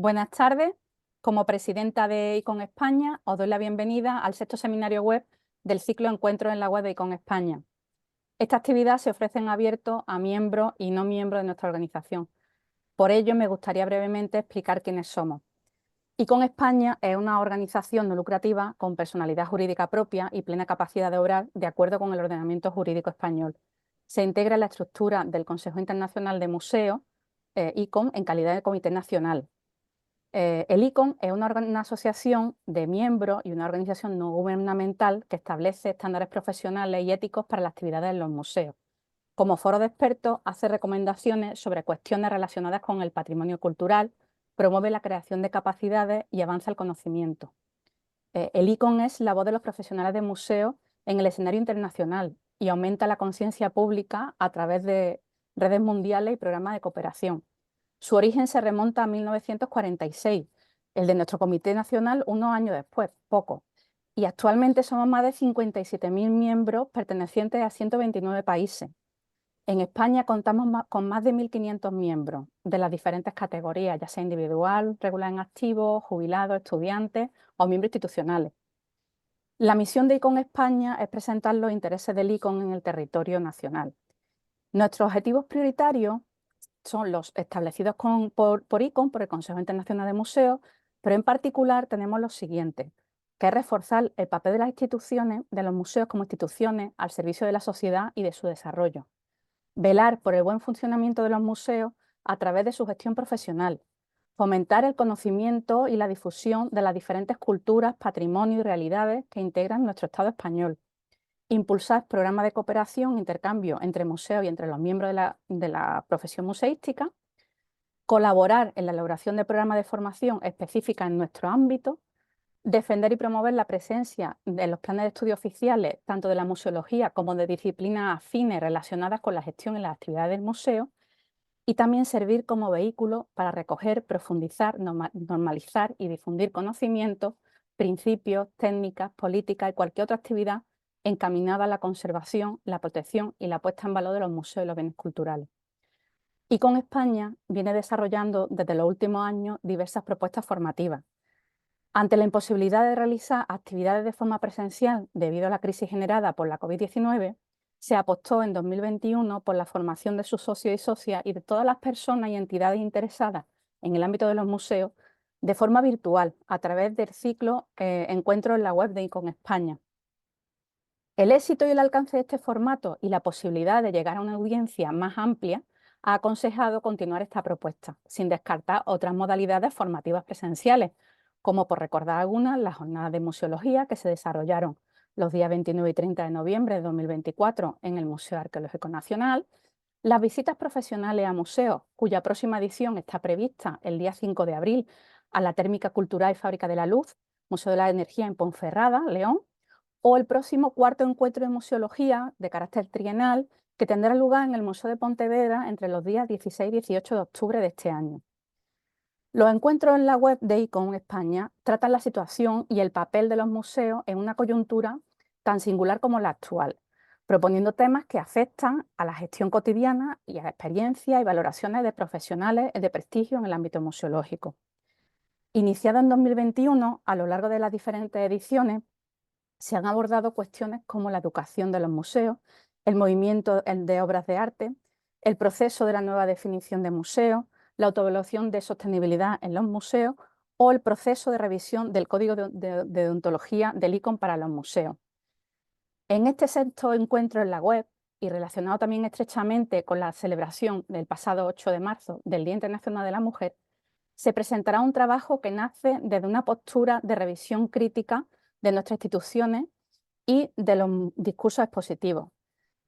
Buenas tardes. Como presidenta de ICON España, os doy la bienvenida al sexto seminario web del ciclo Encuentros en la web de ICON España. Esta actividad se ofrece en abierto a miembros y no miembros de nuestra organización. Por ello, me gustaría brevemente explicar quiénes somos. ICON España es una organización no lucrativa con personalidad jurídica propia y plena capacidad de obrar de acuerdo con el ordenamiento jurídico español. Se integra en la estructura del Consejo Internacional de Museos, ICON, en calidad de comité nacional. El ICON es una asociación de miembros y una organización no gubernamental que establece estándares profesionales y éticos para las actividades en los museos. Como foro de expertos, hace recomendaciones sobre cuestiones relacionadas con el patrimonio cultural, promueve la creación de capacidades y avanza el conocimiento. El ICON es la voz de los profesionales de museos en el escenario internacional y aumenta la conciencia pública a través de redes mundiales y programas de cooperación. Su origen se remonta a 1946, el de nuestro Comité Nacional unos años después, poco. Y actualmente somos más de 57.000 miembros pertenecientes a 129 países. En España contamos con más de 1.500 miembros de las diferentes categorías, ya sea individual, regular en activo, jubilados, estudiantes o miembros institucionales. La misión de ICON España es presentar los intereses del ICON en el territorio nacional. Nuestros objetivos prioritarios son los establecidos por ICON, por el Consejo Internacional de Museos, pero en particular tenemos los siguientes, que es reforzar el papel de las instituciones, de los museos como instituciones, al servicio de la sociedad y de su desarrollo. Velar por el buen funcionamiento de los museos a través de su gestión profesional. Fomentar el conocimiento y la difusión de las diferentes culturas, patrimonios y realidades que integran nuestro Estado español. Impulsar programas de cooperación e intercambio entre museos y entre los miembros de la profesión museística. Colaborar en la elaboración de programas de formación específicas en nuestro ámbito. Defender y promover la presencia de los planes de estudio oficiales, tanto de la museología como de disciplinas afines relacionadas con la gestión y las actividades del museo. Y también servir como vehículo para recoger, profundizar, normalizar y difundir conocimientos, principios, técnicas, políticas y cualquier otra actividad encaminada a la conservación, la protección y la puesta en valor de los museos y los bienes culturales. ICON España viene desarrollando desde los últimos años diversas propuestas formativas. Ante la imposibilidad de realizar actividades de forma presencial debido a la crisis generada por la COVID-19, se apostó en 2021 por la formación de sus socios y socias y de todas las personas y entidades interesadas en el ámbito de los museos de forma virtual a través del ciclo Encuentros en la web de ICON España. El éxito y el alcance de este formato y la posibilidad de llegar a una audiencia más amplia ha aconsejado continuar esta propuesta, sin descartar otras modalidades formativas presenciales, como por recordar algunas, las jornadas de museología que se desarrollaron los días 29 y 30 de noviembre de 2024 en el Museo Arqueológico Nacional, las visitas profesionales a museos, cuya próxima edición está prevista el día 5 de abril a la Térmica Cultural y Fábrica de la Luz, Museo de la Energía en Ponferrada, León, o el próximo cuarto encuentro de museología de carácter trienal que tendrá lugar en el Museo de Pontevedra entre los días 16 y 18 de octubre de este año. Los encuentros en la web de ICON España tratan la situación y el papel de los museos en una coyuntura tan singular como la actual, proponiendo temas que afectan a la gestión cotidiana y a experiencias y valoraciones de profesionales de prestigio en el ámbito museológico. Iniciado en 2021, a lo largo de las diferentes ediciones, se han abordado cuestiones como la educación de los museos, el movimiento de obras de arte, el proceso de la nueva definición de museo, la autoevaluación de sostenibilidad en los museos o el proceso de revisión del Código de Deontología del ICON para los museos. En este sexto encuentro en la web, y relacionado también estrechamente con la celebración del pasado 8 de marzo del Día Internacional de la Mujer, se presentará un trabajo que nace desde una postura de revisión crítica de nuestras instituciones y de los discursos expositivos.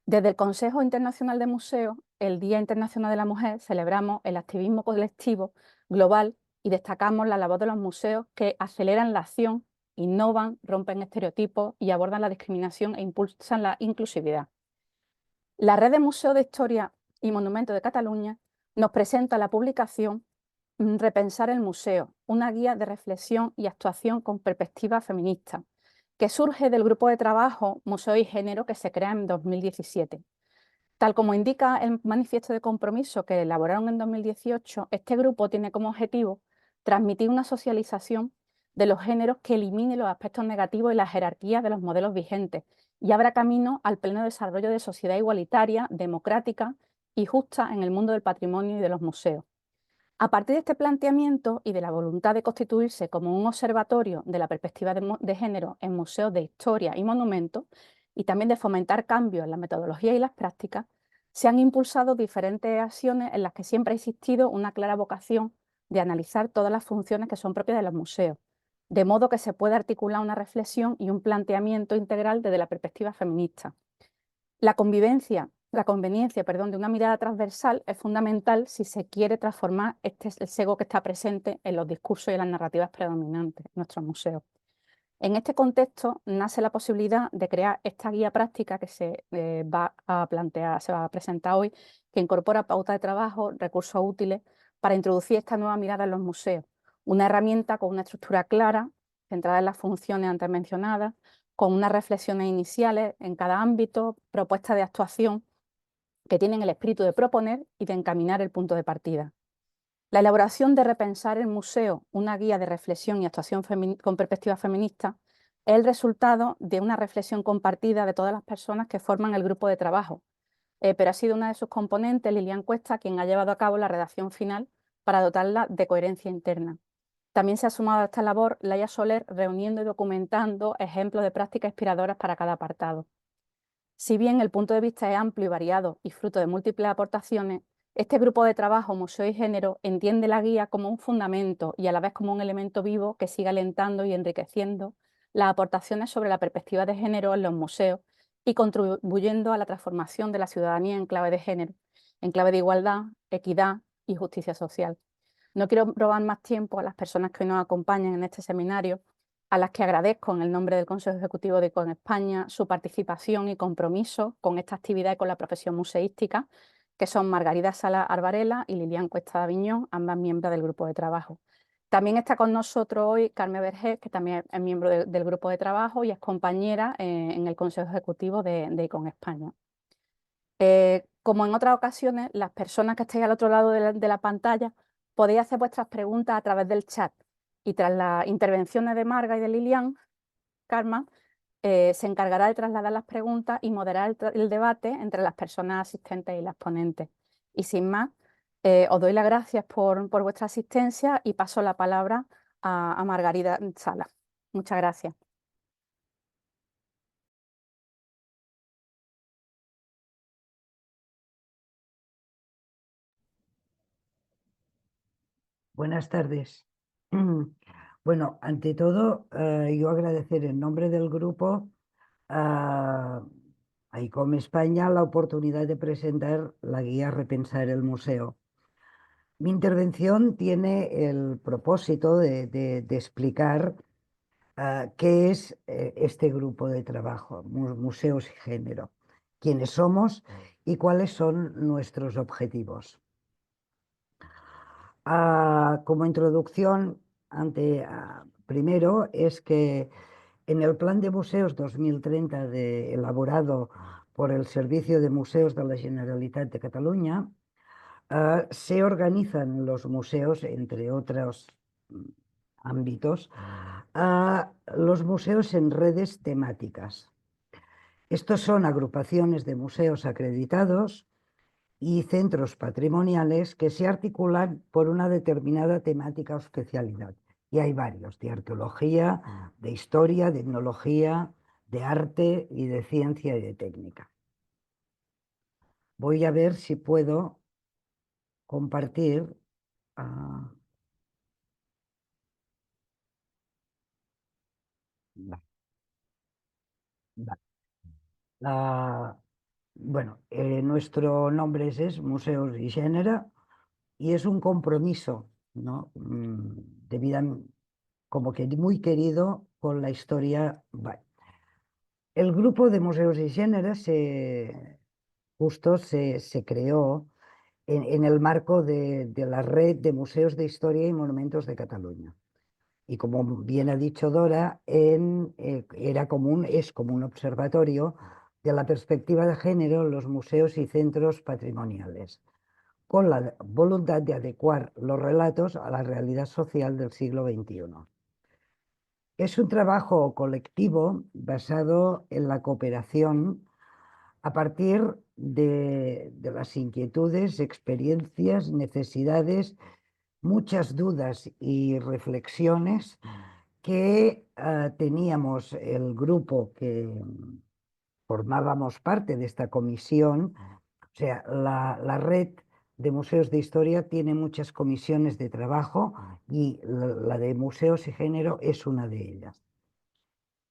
Desde el Consejo Internacional de Museos, el Día Internacional de la Mujer, celebramos el activismo colectivo global y destacamos la labor de los museos que aceleran la acción, innovan, rompen estereotipos y abordan la discriminación e impulsan la inclusividad. La Red de Museos de Historia y Monumentos de Cataluña nos presenta la publicación Repensar el museo, una guía de reflexión y actuación con perspectiva feminista, que surge del grupo de trabajo Museo y Género que se crea en 2017. Tal como indica el manifiesto de compromiso que elaboraron en 2018, este grupo tiene como objetivo transmitir una socialización de los géneros que elimine los aspectos negativos y las jerarquías de los modelos vigentes y abra camino al pleno desarrollo de sociedad igualitaria, democrática y justa en el mundo del patrimonio y de los museos. A partir de este planteamiento y de la voluntad de constituirse como un observatorio de la perspectiva de género en museos de historia y monumentos, y también de fomentar cambios en la metodología y las prácticas, se han impulsado diferentes acciones en las que siempre ha existido una clara vocación de analizar todas las funciones que son propias de los museos, de modo que se pueda articular una reflexión y un planteamiento integral desde la perspectiva feminista. La conveniencia, de una mirada transversal es fundamental si se quiere transformar el sesgo que está presente en los discursos y en las narrativas predominantes en nuestros museos. En este contexto nace la posibilidad de crear esta guía práctica que se va a presentar hoy, que incorpora pautas de trabajo, recursos útiles para introducir esta nueva mirada en los museos. Una herramienta con una estructura clara, centrada en las funciones antes mencionadas, con unas reflexiones iniciales en cada ámbito, propuestas de actuación que tienen el espíritu de proponer y de encaminar el punto de partida. La elaboración de Repensar el Museo, una guía de reflexión y actuación con perspectiva feminista, es el resultado de una reflexión compartida de todas las personas que forman el grupo de trabajo, pero ha sido una de sus componentes, Lilian Cuesta, quien ha llevado a cabo la redacción final para dotarla de coherencia interna. También se ha sumado a esta labor Laia Soler, reuniendo y documentando ejemplos de prácticas inspiradoras para cada apartado. Si bien el punto de vista es amplio y variado y fruto de múltiples aportaciones, este grupo de trabajo Museo y Género entiende la guía como un fundamento y a la vez como un elemento vivo que sigue alentando y enriqueciendo las aportaciones sobre la perspectiva de género en los museos y contribuyendo a la transformación de la ciudadanía en clave de género, en clave de igualdad, equidad y justicia social. No quiero robar más tiempo a las personas que nos acompañan en este seminario, a las que agradezco en el nombre del Consejo Ejecutivo de ICON España su participación y compromiso con esta actividad y con la profesión museística, que son Margarida Sala Arbarela y Lilian Cuesta Aviñón, ambas miembros del grupo de trabajo. También está con nosotros hoy Carmen Vergés, que también es miembro del grupo de trabajo y es compañera en el Consejo Ejecutivo de ICON España. Como en otras ocasiones, las personas que estáis al otro lado de la pantalla podéis hacer vuestras preguntas a través del chat y tras las intervenciones de Marga y de Lilian, Karma se encargará de trasladar las preguntas y moderar el debate entre las personas asistentes y las ponentes. Y sin más, os doy las gracias por vuestra asistencia y paso la palabra a Margarida Sala. Muchas gracias. Buenas tardes. Bueno, ante todo, yo agradecer en nombre del grupo a ICOM España la oportunidad de presentar la guía Repensar el Museo. Mi intervención tiene el propósito de explicar qué es este grupo de trabajo, Museos y Género, quiénes somos y cuáles son nuestros objetivos. Como introducción, primero es que en el Plan de Museos 2030 elaborado por el Servicio de Museos de la Generalitat de Cataluña, se organizan los museos, entre otros ámbitos, los museos en redes temáticas. Estos son agrupaciones de museos acreditados y centros patrimoniales que se articulan por una determinada temática o especialidad. Y hay varios, de arqueología, de historia, de etnología, de arte y de ciencia y de técnica. Voy a ver si puedo compartir. Bueno, nuestro nombre es Museos y Género y es un compromiso, ¿no? De vida como que muy querido con la historia. El grupo de Museos y Género justo se creó en el marco de la red de museos de historia y monumentos de Cataluña. Y como bien ha dicho Dora, es como un observatorio de la perspectiva de género en los museos y centros patrimoniales. con la voluntad de adecuar los relatos a la realidad social del siglo XXI. Es un trabajo colectivo basado en la cooperación a partir de las inquietudes, experiencias, necesidades, muchas dudas y reflexiones que teníamos el grupo que formábamos parte de esta comisión. O sea, la red de museos de historia tiene muchas comisiones de trabajo y la de museos y género es una de ellas.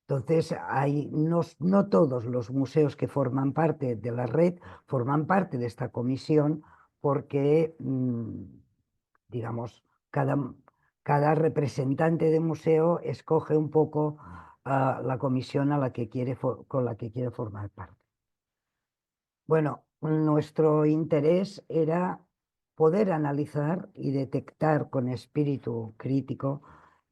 Entonces, no todos los museos que forman parte de la red forman parte de esta comisión porque, digamos, cada representante de museo escoge un poco la comisión con la que quiere formar parte. Bueno, nuestro interés era poder analizar y detectar con espíritu crítico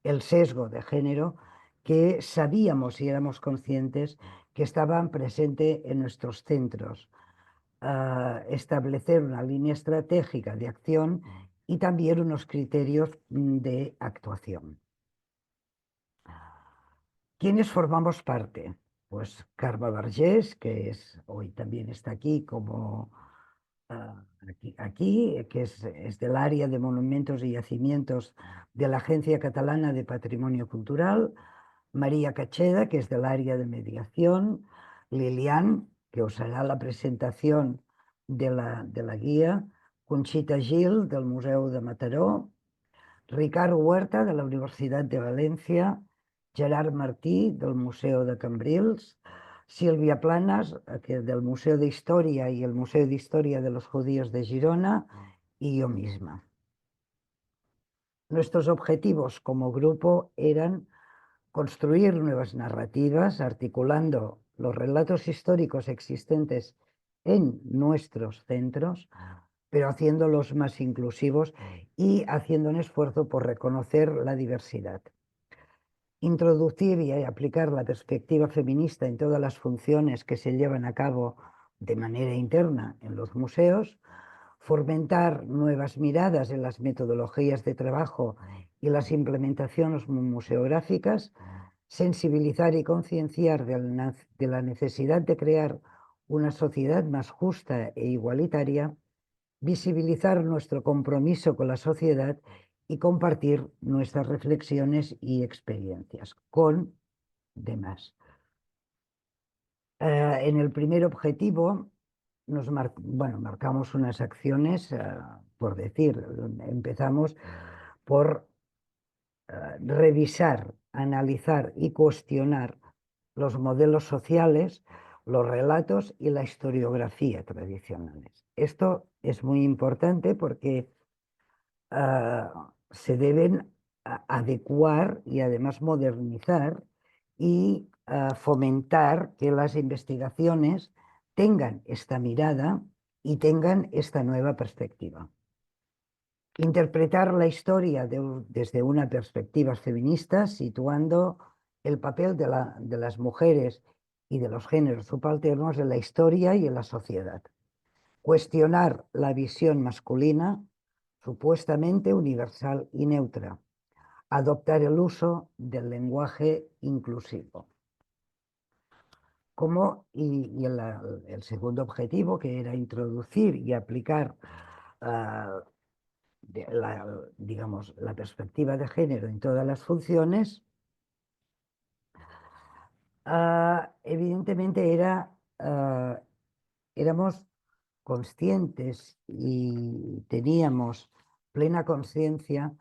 el sesgo de género que sabíamos y éramos conscientes que estaban presentes en nuestros centros, establecer una línea estratégica de acción y también unos criterios de actuación. ¿Quiénes formamos parte? Pues Carme Vergés, que hoy también está aquí como que es del área de monumentos y yacimientos de la Agencia Catalana de Patrimonio Cultural, María Cacheda, que es del área de mediación, Lilian, que os hará la presentación de la guía, Conxita Gil, del Museu de Mataró, Ricard Huerta, de la Universitat de València, Gerard Martí, del Museu de Cambrils, Sílvia Planas, del Museo de Historia y el Museo de Historia de los Judíos de Girona, y yo misma. Nuestros objetivos como grupo eran construir nuevas narrativas, articulando los relatos históricos existentes en nuestros centros, pero haciéndolos más inclusivos y haciendo un esfuerzo por reconocer la diversidad. Introducir y aplicar la perspectiva feminista en todas las funciones que se llevan a cabo de manera interna en los museos, fomentar nuevas miradas en las metodologías de trabajo y las implementaciones museográficas, sensibilizar y concienciar de la necesidad de crear una sociedad más justa e igualitaria, visibilizar nuestro compromiso con la sociedad y compartir nuestras reflexiones y experiencias con demás. En el primer objetivo marcamos unas acciones, por decir, empezamos por revisar, analizar y cuestionar los modelos sociales, los relatos y la historiografía tradicionales. Esto es muy importante porque se deben adecuar y además modernizar y fomentar que las investigaciones tengan esta mirada y tengan esta nueva perspectiva. Interpretar la historia desde una perspectiva feminista, situando el papel de las mujeres y de los géneros subalternos en la historia y en la sociedad. Cuestionar la visión masculina, supuestamente universal y neutra. Adoptar el uso del lenguaje inclusivo. El segundo objetivo, que era introducir y aplicar la perspectiva de género en todas las funciones, evidentemente éramos conscientes y teníamos plena conciencia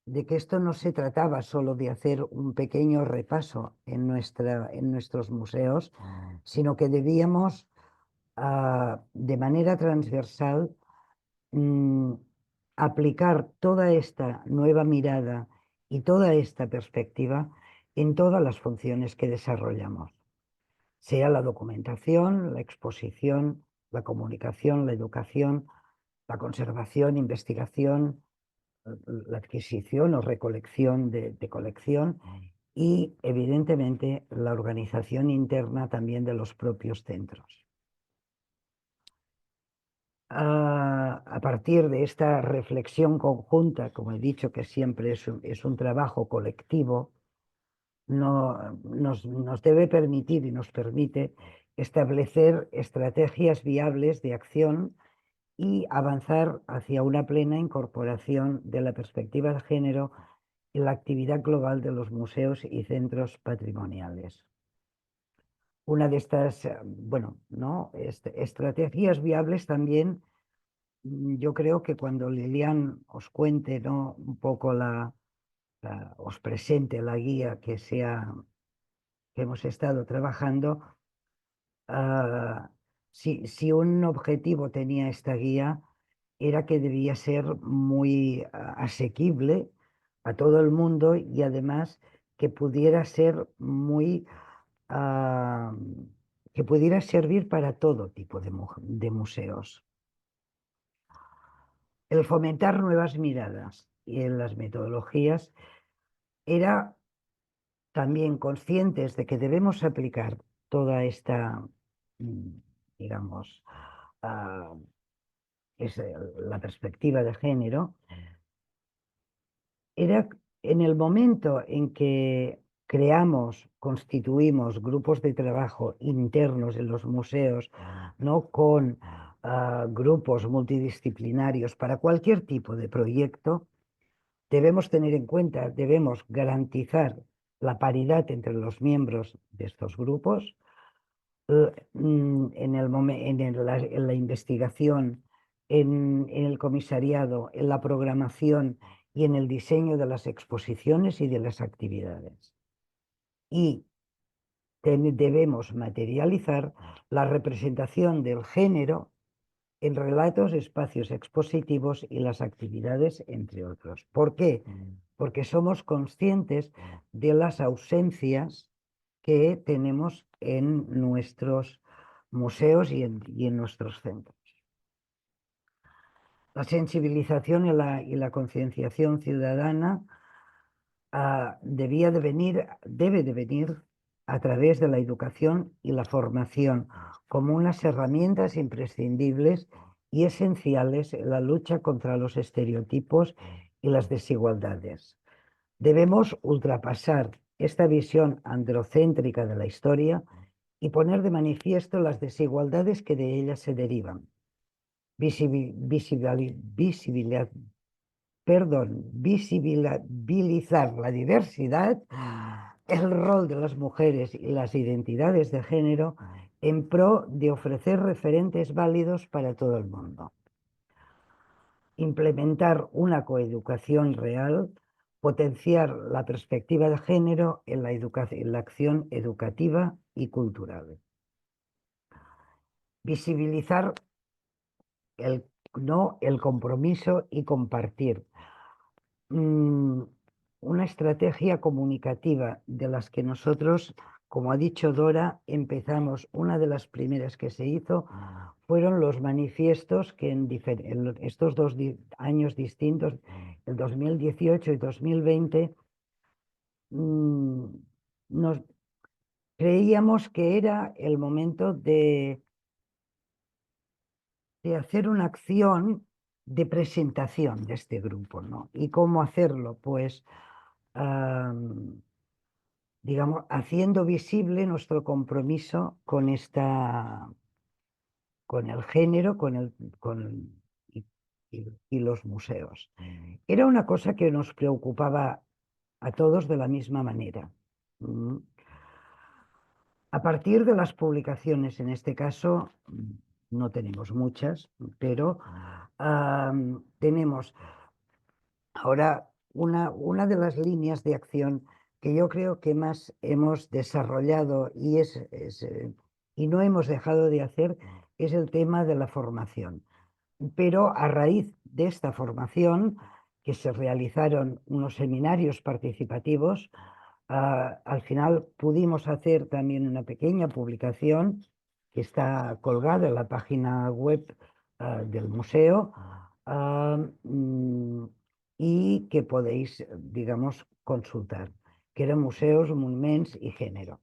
de que esto no se trataba solo de hacer un pequeño repaso en nuestros museos, sino que debíamos, de manera transversal, aplicar toda esta nueva mirada y toda esta perspectiva en todas las funciones que desarrollamos, sea la documentación, la exposición, la comunicación, la educación, la conservación, investigación, la adquisición o recolección de colección y, evidentemente, la organización interna también de los propios centros. A partir de esta reflexión conjunta, como he dicho, que siempre es un trabajo colectivo, nos debe permitir y nos permite establecer estrategias viables de acción y avanzar hacia una plena incorporación de la perspectiva de género en la actividad global de los museos y centros patrimoniales. Una de estas, bueno, ¿no? Estrategias viables también, yo creo que cuando Lilian os cuente, ¿no? Un poco os presente la guía que hemos estado trabajando, si un objetivo tenía esta guía, era que debía ser muy asequible a todo el mundo y además que pudiera ser ah, que pudiera servir para todo tipo de museos. El fomentar nuevas miradas y en las metodologías era también conscientes de que debemos aplicar toda esta, digamos, ah, la perspectiva de género, era en el momento en que constituimos grupos de trabajo internos en los museos, ¿no? Con grupos multidisciplinarios para cualquier tipo de proyecto, debemos tener en cuenta, debemos garantizar la paridad entre los miembros de estos grupos, en la investigación, en el comisariado, en la programación y en el diseño de las exposiciones y de las actividades. Y debemos materializar la representación del género en relatos, espacios expositivos y las actividades, entre otros. ¿Por qué? Porque somos conscientes de las ausencias que tenemos en nuestros museos y en nuestros centros. La sensibilización y la concienciación ciudadana debe de venir a través de la educación y la formación como unas herramientas imprescindibles y esenciales en la lucha contra los estereotipos y las desigualdades. Debemos ultrapasar esta visión androcéntrica de la historia y poner de manifiesto las desigualdades que de ella se derivan. Visibilizar la diversidad, el rol de las mujeres y las identidades de género en pro de ofrecer referentes válidos para todo el mundo. Implementar una coeducación real, potenciar la perspectiva de género en la acción educativa y cultural. Visibilizar el compromiso y compartir. Una estrategia comunicativa de las que nosotros, como ha dicho Dora, empezamos. Una de las primeras que se hizo fueron los manifiestos que en estos dos años distintos, el 2018 y 2020, nos creíamos que era el momento de hacer una acción de presentación de este grupo, ¿no? ¿Y cómo hacerlo? Pues, digamos, haciendo visible nuestro compromiso con con el género, y los museos. Era una cosa que nos preocupaba a todos de la misma manera. A partir de las publicaciones, en este caso, no tenemos muchas, pero tenemos ahora una de las líneas de acción que yo creo que más hemos desarrollado y no hemos dejado de hacer es el tema de la formación. Pero a raíz de esta formación, que se realizaron unos seminarios participativos, al final pudimos hacer también una pequeña publicación que está colgada en la página web del museo y que podéis, digamos, consultar, que era Museos, Monuments y Género.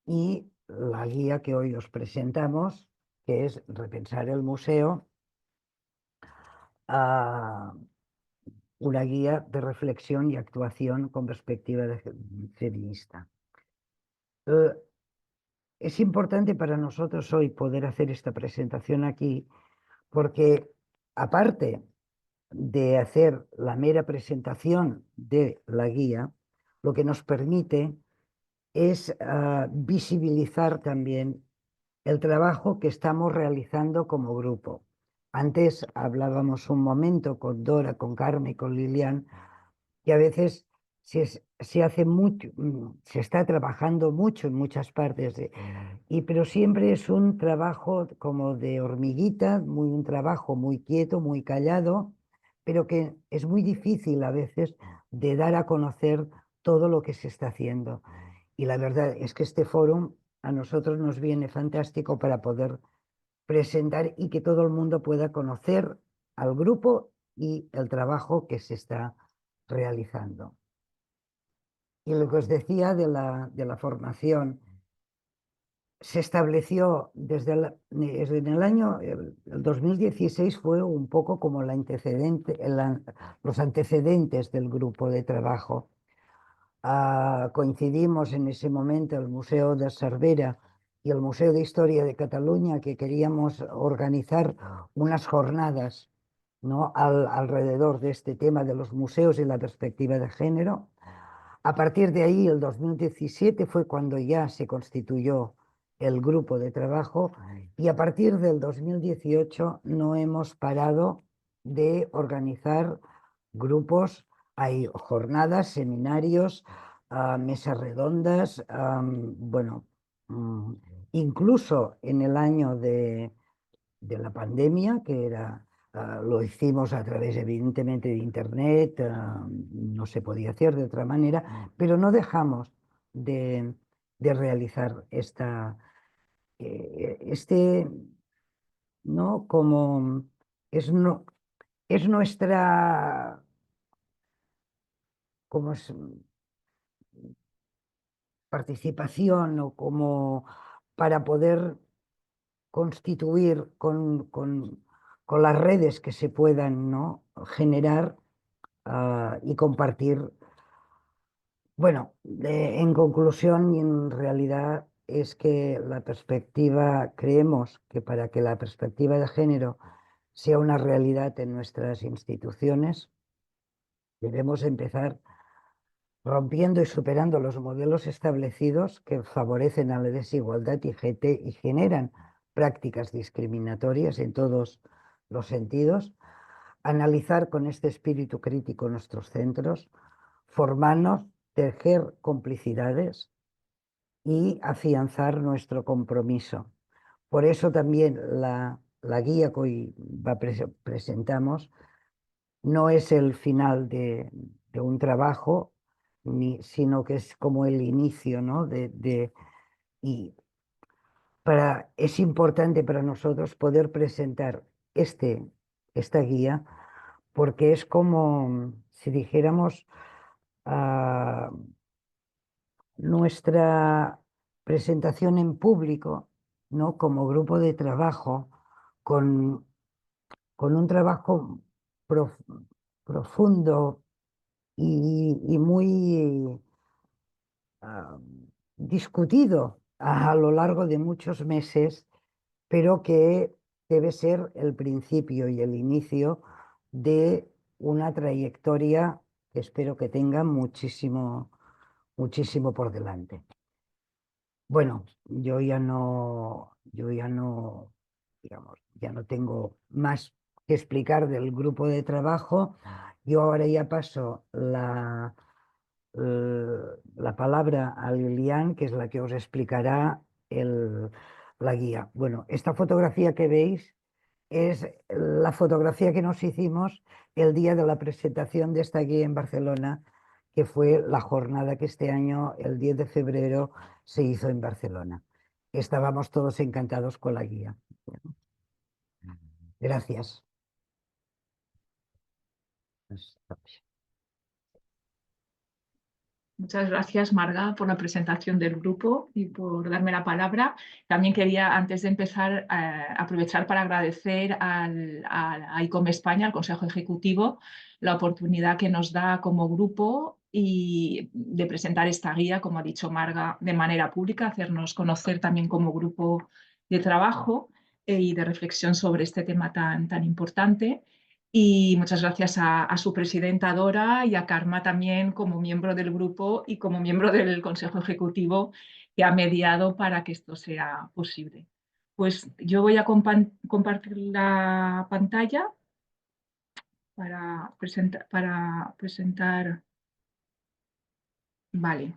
Y la guía que hoy os presentamos, que es Repensar el museo, una guía de reflexión y actuación con perspectiva feminista. Es importante para nosotros hoy poder hacer esta presentación aquí porque, aparte de hacer la mera presentación de la guía, lo que nos permite es visibilizar también el trabajo que estamos realizando como grupo. Antes hablábamos un momento con Dora, con Carmen, con Lilian, que a veces se hace mucho, se está trabajando mucho en muchas partes, pero siempre es un trabajo como de hormiguita, un trabajo muy quieto, muy callado, pero que es muy difícil a veces de dar a conocer todo lo que se está haciendo. Y la verdad es que este foro a nosotros nos viene fantástico para poder presentar y que todo el mundo pueda conocer al grupo y el trabajo que se está realizando. Y lo que os decía de la formación, se estableció desde en el año el 2016 fue un poco como los antecedentes del grupo de trabajo. Coincidimos en ese momento el Museo de Cervera y el Museo de Historia de Cataluña, que queríamos organizar unas jornadas, ¿no?, alrededor de este tema de los museos y la perspectiva de género. A partir de ahí, el 2017 fue cuando ya se constituyó el grupo de trabajo y a partir del 2018 no hemos parado de organizar grupos. Hay jornadas, seminarios, mesas redondas, bueno, incluso en el año de la pandemia, que era, lo hicimos a través evidentemente de Internet, no se podía hacer de otra manera, pero no dejamos de realizar este, ¿no?, como no, es nuestra como participación o como para poder constituir con las redes que se puedan, ¿no?, generar y compartir. Bueno, en conclusión y en realidad es que la perspectiva, creemos que para que la perspectiva de género sea una realidad en nuestras instituciones, debemos empezar rompiendo y superando los modelos establecidos que favorecen a la desigualdad y generan prácticas discriminatorias en todos los sentidos, analizar con este espíritu crítico nuestros centros, formarnos, tejer complicidades y afianzar nuestro compromiso. Por eso también la guía que hoy presentamos no es el final de un trabajo, sino que es como el inicio, ¿no? Y es importante para nosotros poder presentar esta guía porque es como si dijéramos nuestra presentación en público, ¿no?, como grupo de trabajo, con un trabajo profundo y muy discutido a lo largo de muchos meses, pero que debe ser el principio y el inicio de una trayectoria que espero que tenga muchísimo, muchísimo por delante. Bueno, digamos, ya no tengo más que explicar del grupo de trabajo. Yo ahora ya paso la palabra a Lilian, que es la que os explicará la guía. Bueno, esta fotografía que veis es la fotografía que nos hicimos el día de la presentación de esta guía en Barcelona, que fue la jornada que este año, el 10 de febrero, se hizo en Barcelona. Estábamos todos encantados con la guía. Gracias. Muchas gracias, Marga, por la presentación del grupo y por darme la palabra. También quería, antes de empezar, aprovechar para agradecer a ICOM España, al Consejo Ejecutivo, la oportunidad que nos da como grupo y de presentar esta guía, como ha dicho Marga, de manera pública, hacernos conocer también como grupo de trabajo y de reflexión sobre este tema tan importante. Y muchas gracias a su presidenta Dora y a Karma también como miembro del grupo y como miembro del Consejo Ejecutivo que ha mediado para que esto sea posible. Pues yo voy a compartir la pantalla para presentar. Vale.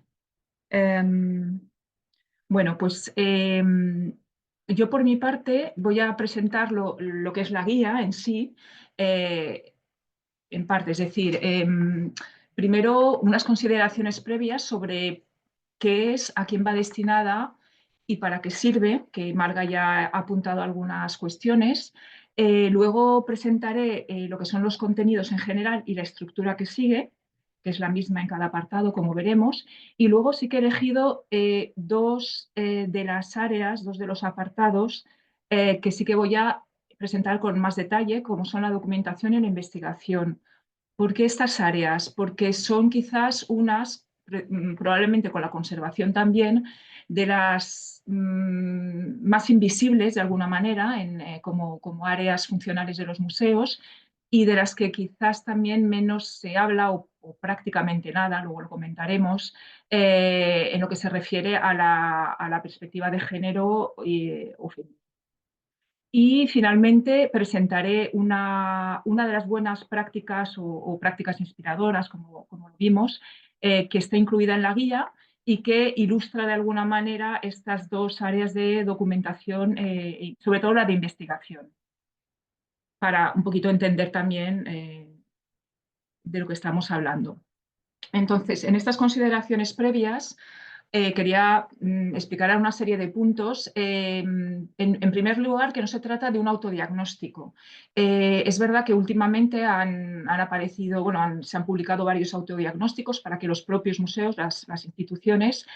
Bueno, pues yo por mi parte voy a presentar lo que es la guía en sí. En parte, es decir, primero unas consideraciones previas sobre qué es, a quién va destinada y para qué sirve, que Marga ya ha apuntado algunas cuestiones. Luego presentaré lo que son los contenidos en general y la estructura que sigue, que es la misma en cada apartado, como veremos. Y luego sí que he elegido dos de las áreas, dos de los apartados, que sí que voy a presentar con más detalle, como son la documentación y la investigación. ¿Por qué estas áreas? Porque son quizás unas, probablemente con la conservación también, de las más invisibles de alguna manera como áreas funcionales de los museos y de las que quizás también menos se habla o prácticamente nada, luego lo comentaremos, en lo que se refiere a la perspectiva de género o feminismo. Y finalmente presentaré una de las buenas prácticas o prácticas inspiradoras, como lo vimos, que está incluida en la guía y que ilustra de alguna manera estas dos áreas de documentación, y sobre todo la de investigación, para un poquito entender también de lo que estamos hablando. Entonces, en estas consideraciones previas, quería explicar una serie de puntos. En primer lugar, que no se trata de un autodiagnóstico. Es verdad que últimamente han aparecido, bueno, se han publicado varios autodiagnósticos para que los propios museos, las instituciones,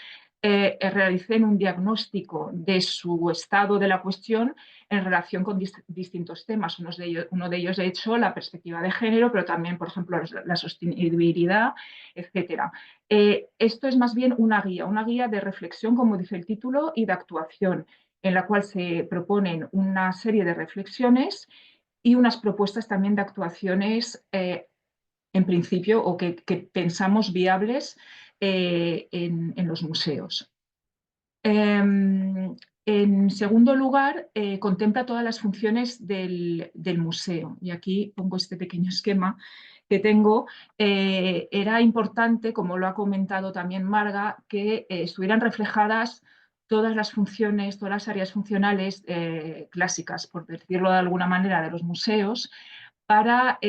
realicen un diagnóstico de su estado de la cuestión en relación con distintos temas. Uno de ellos, de hecho, la perspectiva de género, pero también, por ejemplo, la sostenibilidad, etcétera. Esto es más bien una guía de reflexión, como dice el título, y de actuación, en la cual se proponen una serie de reflexiones y unas propuestas también de actuaciones, en principio, o que pensamos viables en los museos. En segundo lugar, contempla todas las funciones del museo. Y aquí pongo este pequeño esquema que tengo. Era importante, como lo ha comentado también Marga, que estuvieran reflejadas todas las funciones, todas las áreas funcionales clásicas, por decirlo de alguna manera, de los museos, para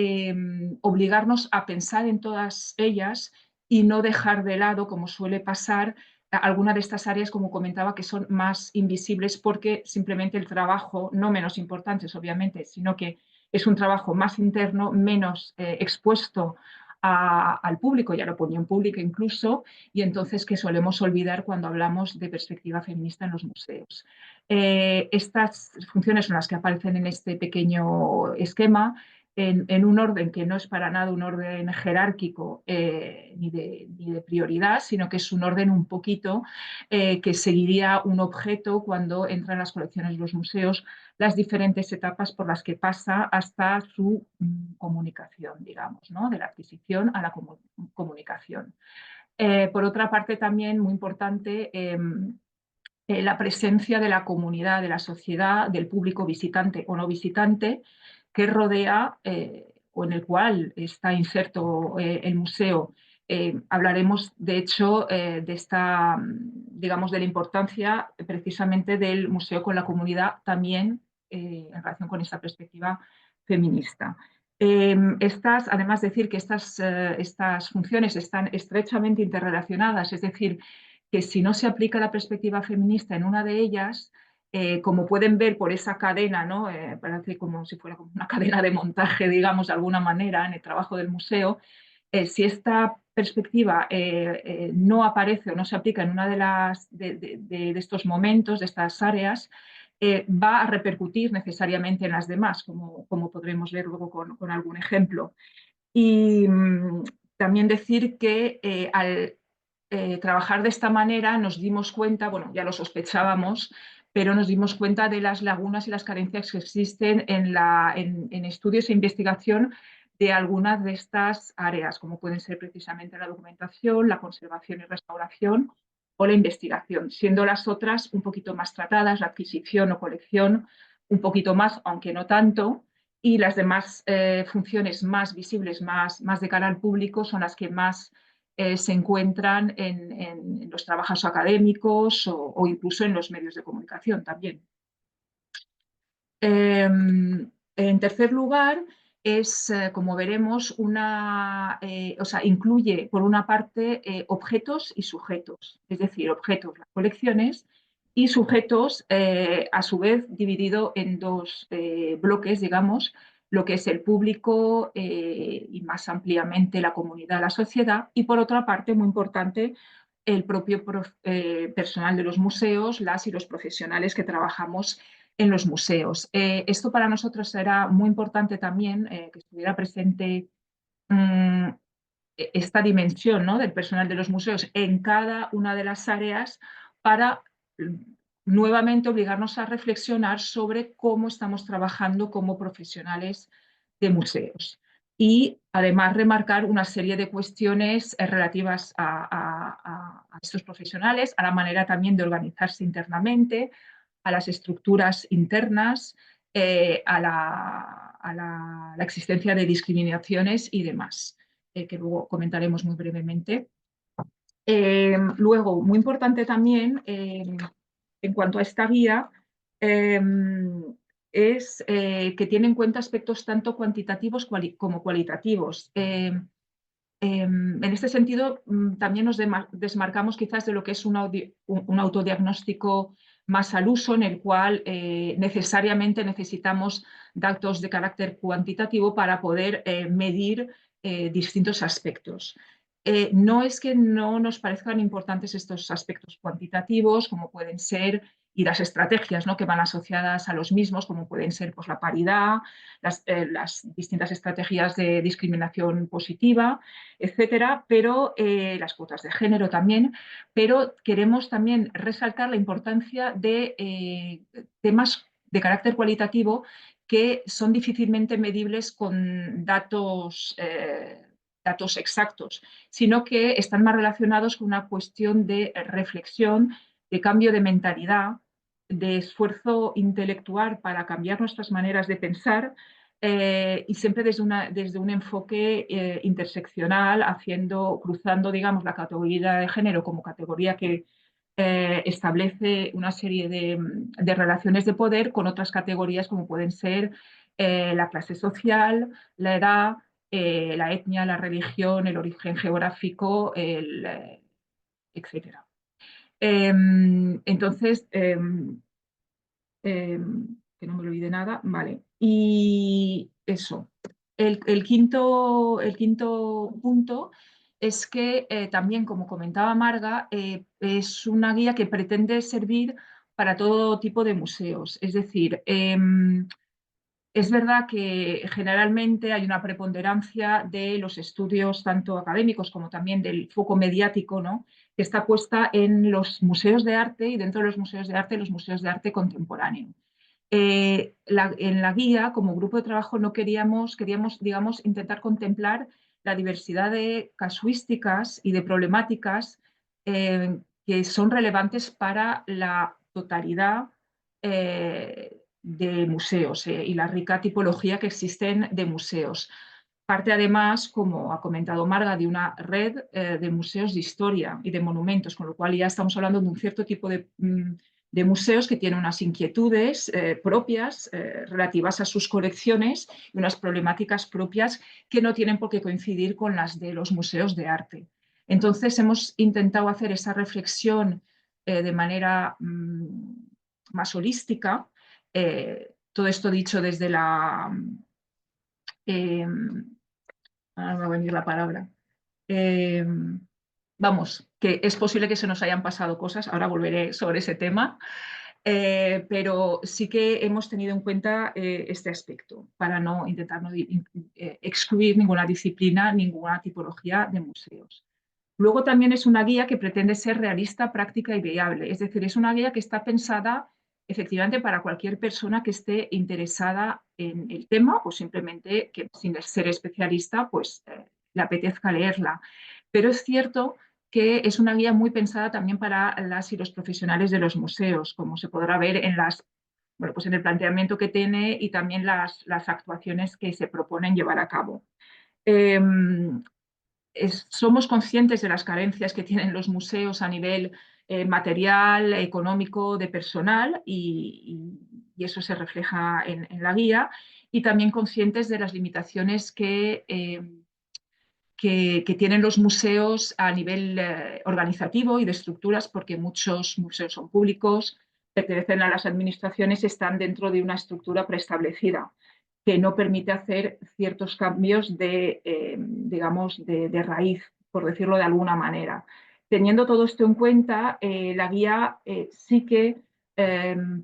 obligarnos a pensar en todas ellas y no dejar de lado, como suele pasar, alguna de estas áreas, como comentaba, que son más invisibles porque simplemente el trabajo, no menos importantes obviamente, sino que es un trabajo más interno, menos expuesto al público, ya lo ponía en público incluso, y entonces que solemos olvidar cuando hablamos de perspectiva feminista en los museos. Estas funciones son las que aparecen en este pequeño esquema, en un orden que no es para nada un orden jerárquico ni de prioridad, sino que es un orden un poquito que seguiría un objeto cuando entra en las colecciones de los museos, las diferentes etapas por las que pasa hasta su comunicación, digamos, ¿no? De la adquisición a la comunicación. Por otra parte, también muy importante, la presencia de la comunidad, de la sociedad, del público visitante o no visitante que rodea o en el cual está inserto el museo. Hablaremos, de hecho, de esta, digamos, de la importancia precisamente del museo con la comunidad también en relación con esta perspectiva feminista. Además, decir que estas funciones están estrechamente interrelacionadas, es decir, que si no se aplica la perspectiva feminista en una de ellas, como pueden ver por esa cadena, ¿no? Parece como si fuera como una cadena de montaje, digamos, de alguna manera, en el trabajo del museo, si esta perspectiva no aparece o no se aplica en una de estos momentos, de estas áreas, va a repercutir necesariamente en las demás, como podremos ver luego con algún ejemplo. Y también decir que al trabajar de esta manera nos dimos cuenta, bueno, ya lo sospechábamos, pero nos dimos cuenta de las lagunas y las carencias que existen en estudios e investigación de algunas de estas áreas, como pueden ser precisamente la documentación, la conservación y restauración o la investigación, siendo las otras un poquito más tratadas, la adquisición o colección un poquito más, aunque no tanto, y las demás funciones más visibles, más de cara al público, son las que más se encuentran en los trabajos académicos o incluso en los medios de comunicación también. En tercer lugar, como veremos, incluye por una parte objetos y sujetos, es decir, objetos, las colecciones, y sujetos, a su vez, dividido en dos bloques, digamos, lo que es el público y más ampliamente la comunidad, la sociedad, y por otra parte, muy importante, el propio personal de los museos, las y los profesionales que trabajamos en los museos. Esto para nosotros era muy importante también, que estuviera presente esta dimensión, ¿no?, del personal de los museos en cada una de las áreas para nuevamente obligarnos a reflexionar sobre cómo estamos trabajando como profesionales de museos. Y además remarcar una serie de cuestiones relativas a estos profesionales, a la manera también de organizarse internamente, a las estructuras internas, a la existencia de discriminaciones y demás, que luego comentaremos muy brevemente. Luego, muy importante también, en cuanto a esta guía, es que tiene en cuenta aspectos tanto cuantitativos como cualitativos. En este sentido, también nos desmarcamos quizás de lo que es un autodiagnóstico más al uso, en el cual necesariamente necesitamos datos de carácter cuantitativo para poder medir distintos aspectos. No es que no nos parezcan importantes estos aspectos cuantitativos, como pueden ser, y las estrategias, ¿no?, que van asociadas a los mismos, como pueden ser, pues, la paridad, las distintas estrategias de discriminación positiva, etcétera, pero las cuotas de género también, pero queremos también resaltar la importancia de temas de carácter cualitativo que son difícilmente medibles con datos exactos, sino que están más relacionados con una cuestión de reflexión, de cambio de mentalidad, de esfuerzo intelectual para cambiar nuestras maneras de pensar, y siempre desde un enfoque interseccional, cruzando, digamos, la categoría de género como categoría que establece una serie de relaciones de poder con otras categorías como pueden ser la clase social, la edad, la etnia, la religión, el origen geográfico, etc. Entonces, que no me olvide nada, vale. Y eso. El quinto punto es que también, como comentaba Marga, es una guía que pretende servir para todo tipo de museos. Es decir, es verdad que generalmente hay una preponderancia de los estudios tanto académicos como también del foco mediático, ¿no?, que está puesta en los museos de arte y dentro de los museos de arte, los museos de arte contemporáneo. En la guía, como grupo de trabajo, queríamos, digamos, intentar contemplar la diversidad de casuísticas y de problemáticas que son relevantes para la totalidad de museos y la rica tipología que existen de museos. Parte además, como ha comentado Marga, de una red de museos de historia y de monumentos, con lo cual ya estamos hablando de un cierto tipo de museos que tienen unas inquietudes propias relativas a sus colecciones y unas problemáticas propias que no tienen por qué coincidir con las de los museos de arte. Entonces hemos intentado hacer esa reflexión de manera más holística, todo esto dicho desde la... ahora me va a venir la palabra. Vamos, que es posible que se nos hayan pasado cosas, ahora volveré sobre ese tema, pero sí que hemos tenido en cuenta este aspecto para no intentar no excluir ninguna disciplina, ninguna tipología de museos. Luego también es una guía que pretende ser realista, práctica y viable, es decir, es una guía que está pensada efectivamente para cualquier persona que esté interesada en el tema o simplemente que sin ser especialista pues le apetezca leerla. Pero es cierto que es una guía muy pensada también para las y los profesionales de los museos, como se podrá ver en bueno, pues en el planteamiento que tiene y también las actuaciones que se proponen llevar a cabo. Somos conscientes de las carencias que tienen los museos a nivel material, económico, de personal, y eso se refleja en la guía, y también conscientes de las limitaciones que tienen los museos a nivel organizativo y de estructuras, porque muchos museos son públicos, pertenecen a las administraciones, están dentro de una estructura preestablecida que no permite hacer ciertos cambios digamos, de raíz, por decirlo de alguna manera. Teniendo todo esto en cuenta, la guía sí que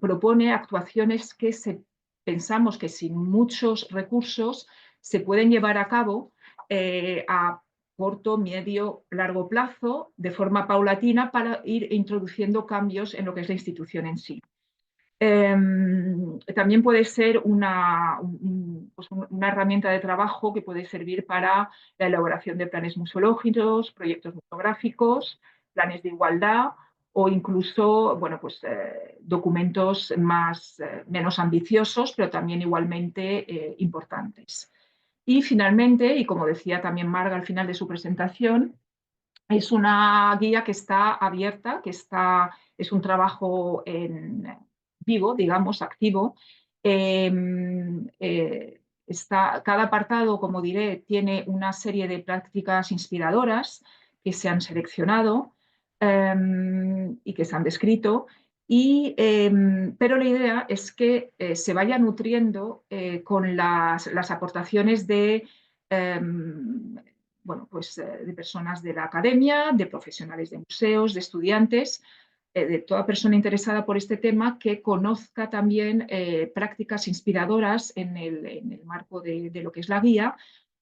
propone actuaciones que pensamos que sin muchos recursos se pueden llevar a cabo a corto, medio, largo plazo, de forma paulatina, para ir introduciendo cambios en lo que es la institución en sí. También puede ser pues una herramienta de trabajo que puede servir para la elaboración de planes museológicos, proyectos museográficos, planes de igualdad o incluso bueno, pues, documentos menos ambiciosos, pero también igualmente importantes. Y finalmente, y como decía también Marga al final de su presentación, es una guía que está abierta, es un trabajo en vivo, digamos, activo. Cada apartado, como diré, tiene una serie de prácticas inspiradoras que se han seleccionado y que se han descrito. Pero la idea es que se vaya nutriendo con las aportaciones de bueno, pues, de personas de la academia, de profesionales de museos, de estudiantes, de toda persona interesada por este tema que conozca también prácticas inspiradoras en el marco de lo que es la guía,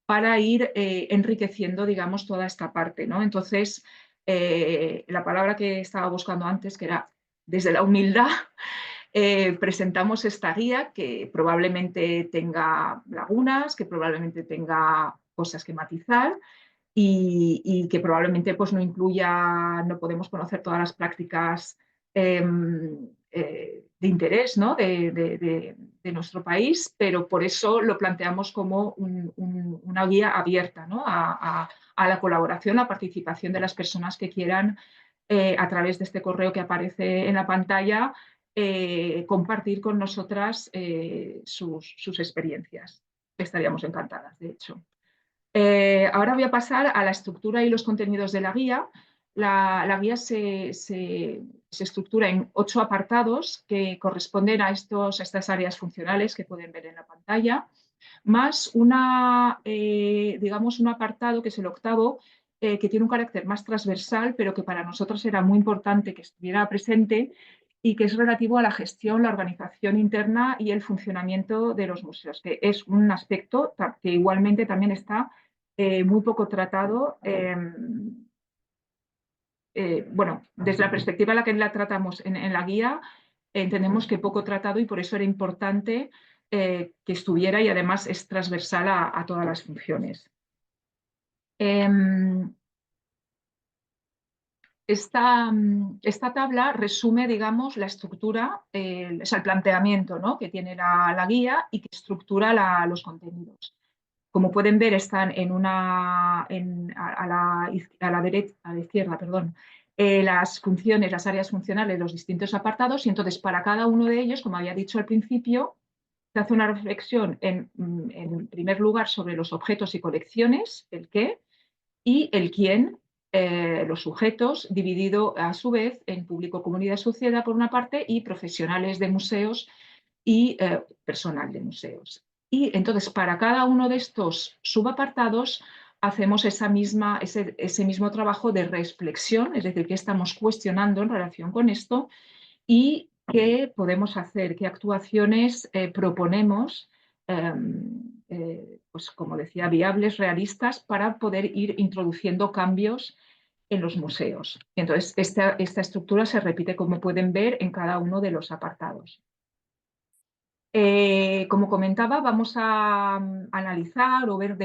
para ir enriqueciendo, digamos, toda esta parte, ¿no? Entonces, la palabra que estaba buscando antes, que era desde la humildad, presentamos esta guía que probablemente tenga lagunas, que probablemente tenga cosas que matizar y que probablemente pues, no podemos conocer todas las prácticas de interés, ¿no? de nuestro país, pero por eso lo planteamos como una guía abierta, ¿no? a la colaboración, a la participación de las personas que quieran, a través de este correo que aparece en la pantalla, compartir con nosotras sus experiencias. Estaríamos encantadas, de hecho. Ahora voy a pasar a la estructura y los contenidos de la guía. La guía se estructura en 8 apartados que corresponden a estas áreas funcionales que pueden ver en la pantalla, más digamos, un apartado que es el 8º, que tiene un carácter más transversal, pero que para nosotros era muy importante que estuviera presente, y que es relativo a la gestión, la organización interna y el funcionamiento de los museos, que es un aspecto que igualmente también está muy poco tratado. Bueno, desde la perspectiva en la que la tratamos en la guía, entendemos que poco tratado, y por eso era importante que estuviera, y además es transversal a todas las funciones. Esta tabla resume, digamos, la estructura, o sea, el planteamiento, ¿no? que tiene la guía y que estructura los contenidos. Como pueden ver, están a la izquierda, perdón, las funciones, las áreas funcionales, los distintos apartados, y entonces para cada uno de ellos, como había dicho al principio, se hace una reflexión en primer lugar sobre los objetos y colecciones, el qué, y el quién, los sujetos, dividido a su vez en público, comunidad, sociedad por una parte, y profesionales de museos y personal de museos. Y entonces, para cada uno de estos subapartados hacemos ese mismo trabajo de reflexión, es decir, qué estamos cuestionando en relación con esto y qué podemos hacer, qué actuaciones proponemos, pues como decía, viables, realistas, para poder ir introduciendo cambios en los museos. Entonces, esta estructura se repite, como pueden ver, en cada uno de los apartados. Como comentaba, vamos a analizar o ver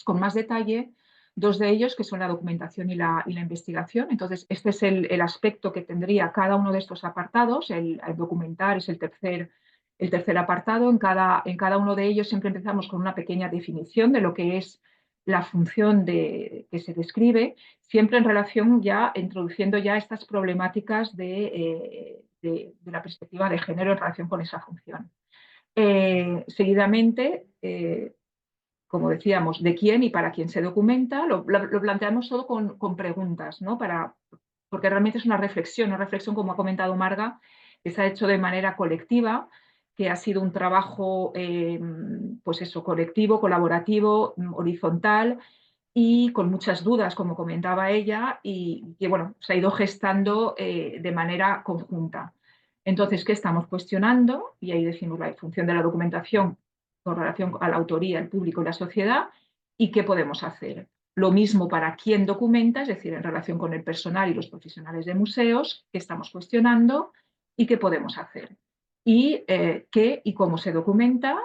con más detalle dos de ellos, que son la documentación y la investigación. Entonces, este es el aspecto que tendría cada uno de estos apartados. El documentar es el tercer apartado. En cada uno de ellos siempre empezamos con una pequeña definición de lo que es la función que se describe, siempre en relación introduciendo ya estas problemáticas de la perspectiva de género en relación con esa función. Seguidamente, como decíamos, de quién y para quién se documenta, lo planteamos todo con preguntas, ¿no? Porque realmente es una reflexión, como ha comentado Marga, que se ha hecho de manera colectiva, que ha sido un trabajo, pues eso, colectivo, colaborativo, horizontal y con muchas dudas, como comentaba ella, y que bueno, se ha ido gestando de manera conjunta. Entonces, ¿qué estamos cuestionando? Y ahí decimos la función de la documentación con relación a la autoría, el público y la sociedad, y qué podemos hacer. Lo mismo para quién documenta, es decir, en relación con el personal y los profesionales de museos, qué estamos cuestionando y qué podemos hacer. Y qué y cómo se documenta,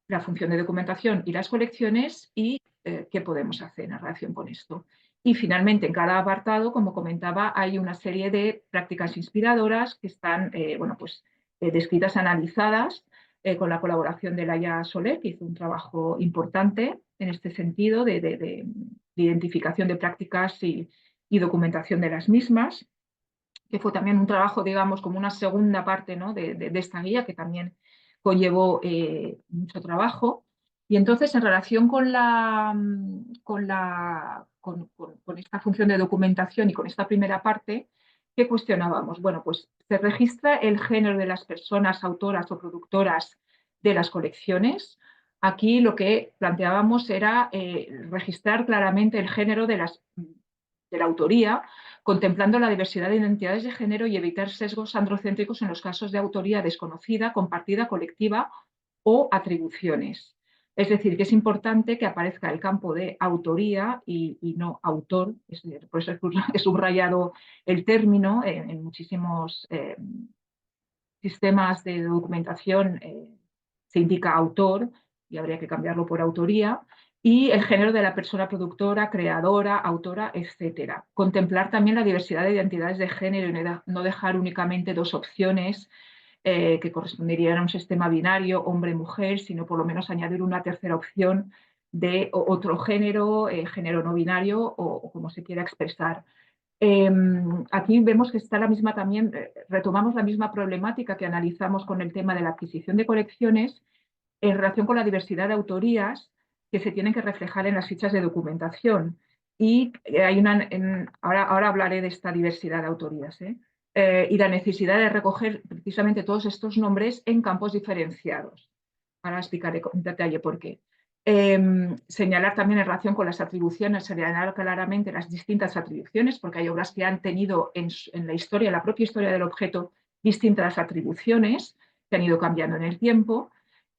la función de documentación y las colecciones, y qué podemos hacer en relación con esto. Y finalmente, en cada apartado, como comentaba, hay una serie de prácticas inspiradoras que están descritas, analizadas, con la colaboración de Laia Soler, que hizo un trabajo importante en este sentido de identificación de prácticas y documentación de las mismas, que fue también un trabajo, digamos, como una segunda parte, ¿no? de esta guía, que también conllevó mucho trabajo. Y entonces, en relación con esta función de documentación y con esta primera parte, ¿qué cuestionábamos? Bueno, pues se registra el género de las personas autoras o productoras de las colecciones. Aquí lo que planteábamos era registrar claramente el género de la autoría, contemplando la diversidad de identidades de género y evitar sesgos androcéntricos en los casos de autoría desconocida, compartida, colectiva o atribuciones. Es decir, que es importante que aparezca el campo de autoría y no autor. Por eso he subrayado el término en muchísimos sistemas de documentación. Se indica autor y habría que cambiarlo por autoría. Y el género de la persona productora, creadora, autora, etc. Contemplar también la diversidad de identidades de género y no dejar únicamente dos opciones que corresponderían a un sistema binario, hombre-mujer, sino por lo menos añadir una tercera opción de otro género, género no binario o como se quiera expresar. Aquí vemos que está la misma también, retomamos la misma problemática que analizamos con el tema de la adquisición de colecciones en relación con la diversidad de autorías que se tienen que reflejar en las fichas de documentación. Y hay ahora hablaré de esta diversidad de autorías, y la necesidad de recoger precisamente todos estos nombres en campos diferenciados. Ahora explicaré en detalle por qué. Señalar también en relación con las atribuciones, señalar claramente las distintas atribuciones, porque hay obras que han tenido en la historia, en la propia historia del objeto, distintas atribuciones que han ido cambiando en el tiempo.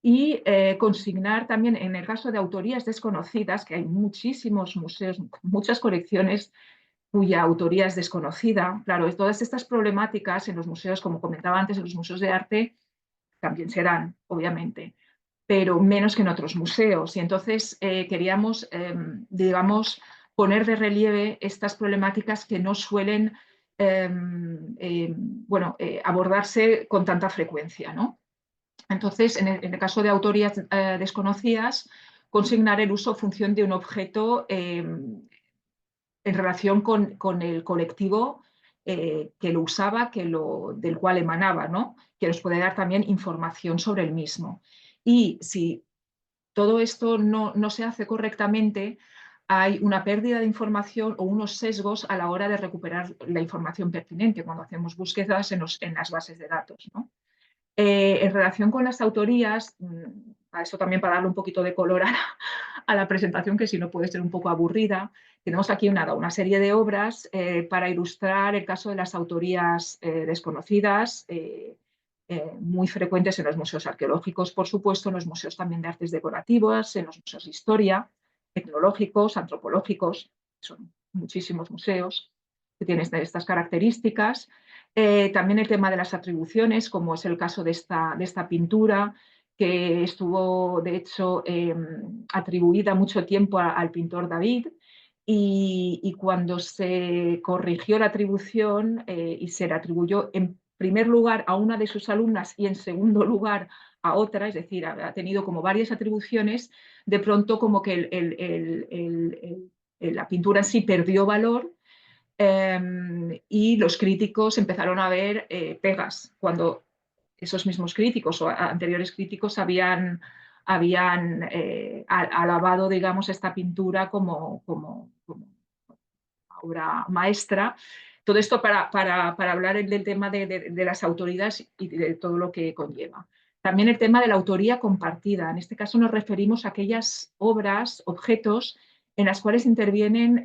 Y consignar también, en el caso de autorías desconocidas, que hay muchísimos museos, muchas colecciones cuya autoría es desconocida. Claro, todas estas problemáticas en los museos, como comentaba antes, en los museos de arte también serán, obviamente, pero menos que en otros museos. Y entonces queríamos, digamos, poner de relieve estas problemáticas que no suelen abordarse con tanta frecuencia, ¿no? Entonces, en el caso de autorías desconocidas, consignar el uso o función de un objeto en relación con el colectivo que lo usaba, del cual emanaba, ¿no? Que nos puede dar también información sobre el mismo. Y si todo esto no se hace correctamente, hay una pérdida de información o unos sesgos a la hora de recuperar la información pertinente cuando hacemos búsquedas en las bases de datos, ¿no? En relación con las autorías, a eso también para darle un poquito de color a la presentación, que si no puede ser un poco aburrida. Tenemos aquí una serie de obras para ilustrar el caso de las autorías desconocidas, muy frecuentes en los museos arqueológicos, por supuesto, en los museos también de artes decorativas, en los museos de historia, etnológicos, antropológicos, son muchísimos museos que tienen estas características. También el tema de las atribuciones, como es el caso de esta pintura, que estuvo, de hecho, atribuida mucho tiempo al pintor David, y cuando se corrigió la atribución y se le atribuyó en primer lugar a una de sus alumnas y en segundo lugar a otra, es decir, ha tenido como varias atribuciones, de pronto como que la pintura en sí perdió valor y los críticos empezaron a ver pegas, cuando esos mismos críticos o anteriores críticos habían alabado, digamos, esta pintura como obra maestra. Todo esto para hablar del tema de las autoridades y de todo lo que conlleva. También el tema de la autoría compartida. En este caso nos referimos a aquellas obras, objetos, en las cuales intervienen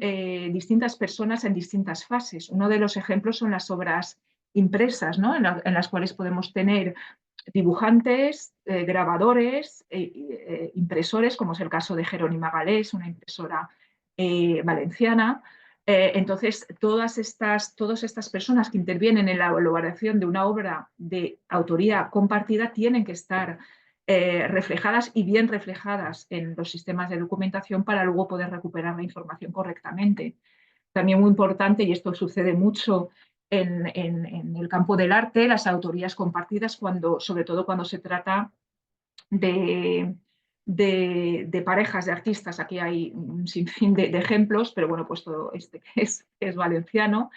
distintas personas en distintas fases. Uno de los ejemplos son las obras impresas, ¿no? en las cuales podemos tener dibujantes, grabadores, impresores, como es el caso de Jerónima Galés, una impresora valenciana. Entonces, todas estas personas que intervienen en la elaboración de una obra de autoría compartida tienen que estar reflejadas y bien reflejadas en los sistemas de documentación para luego poder recuperar la información correctamente. También muy importante, y esto sucede mucho en el campo del arte, las autorías compartidas, sobre todo cuando se trata de parejas de artistas. Aquí hay un sinfín de ejemplos, pero bueno, pues todo este que es valenciano,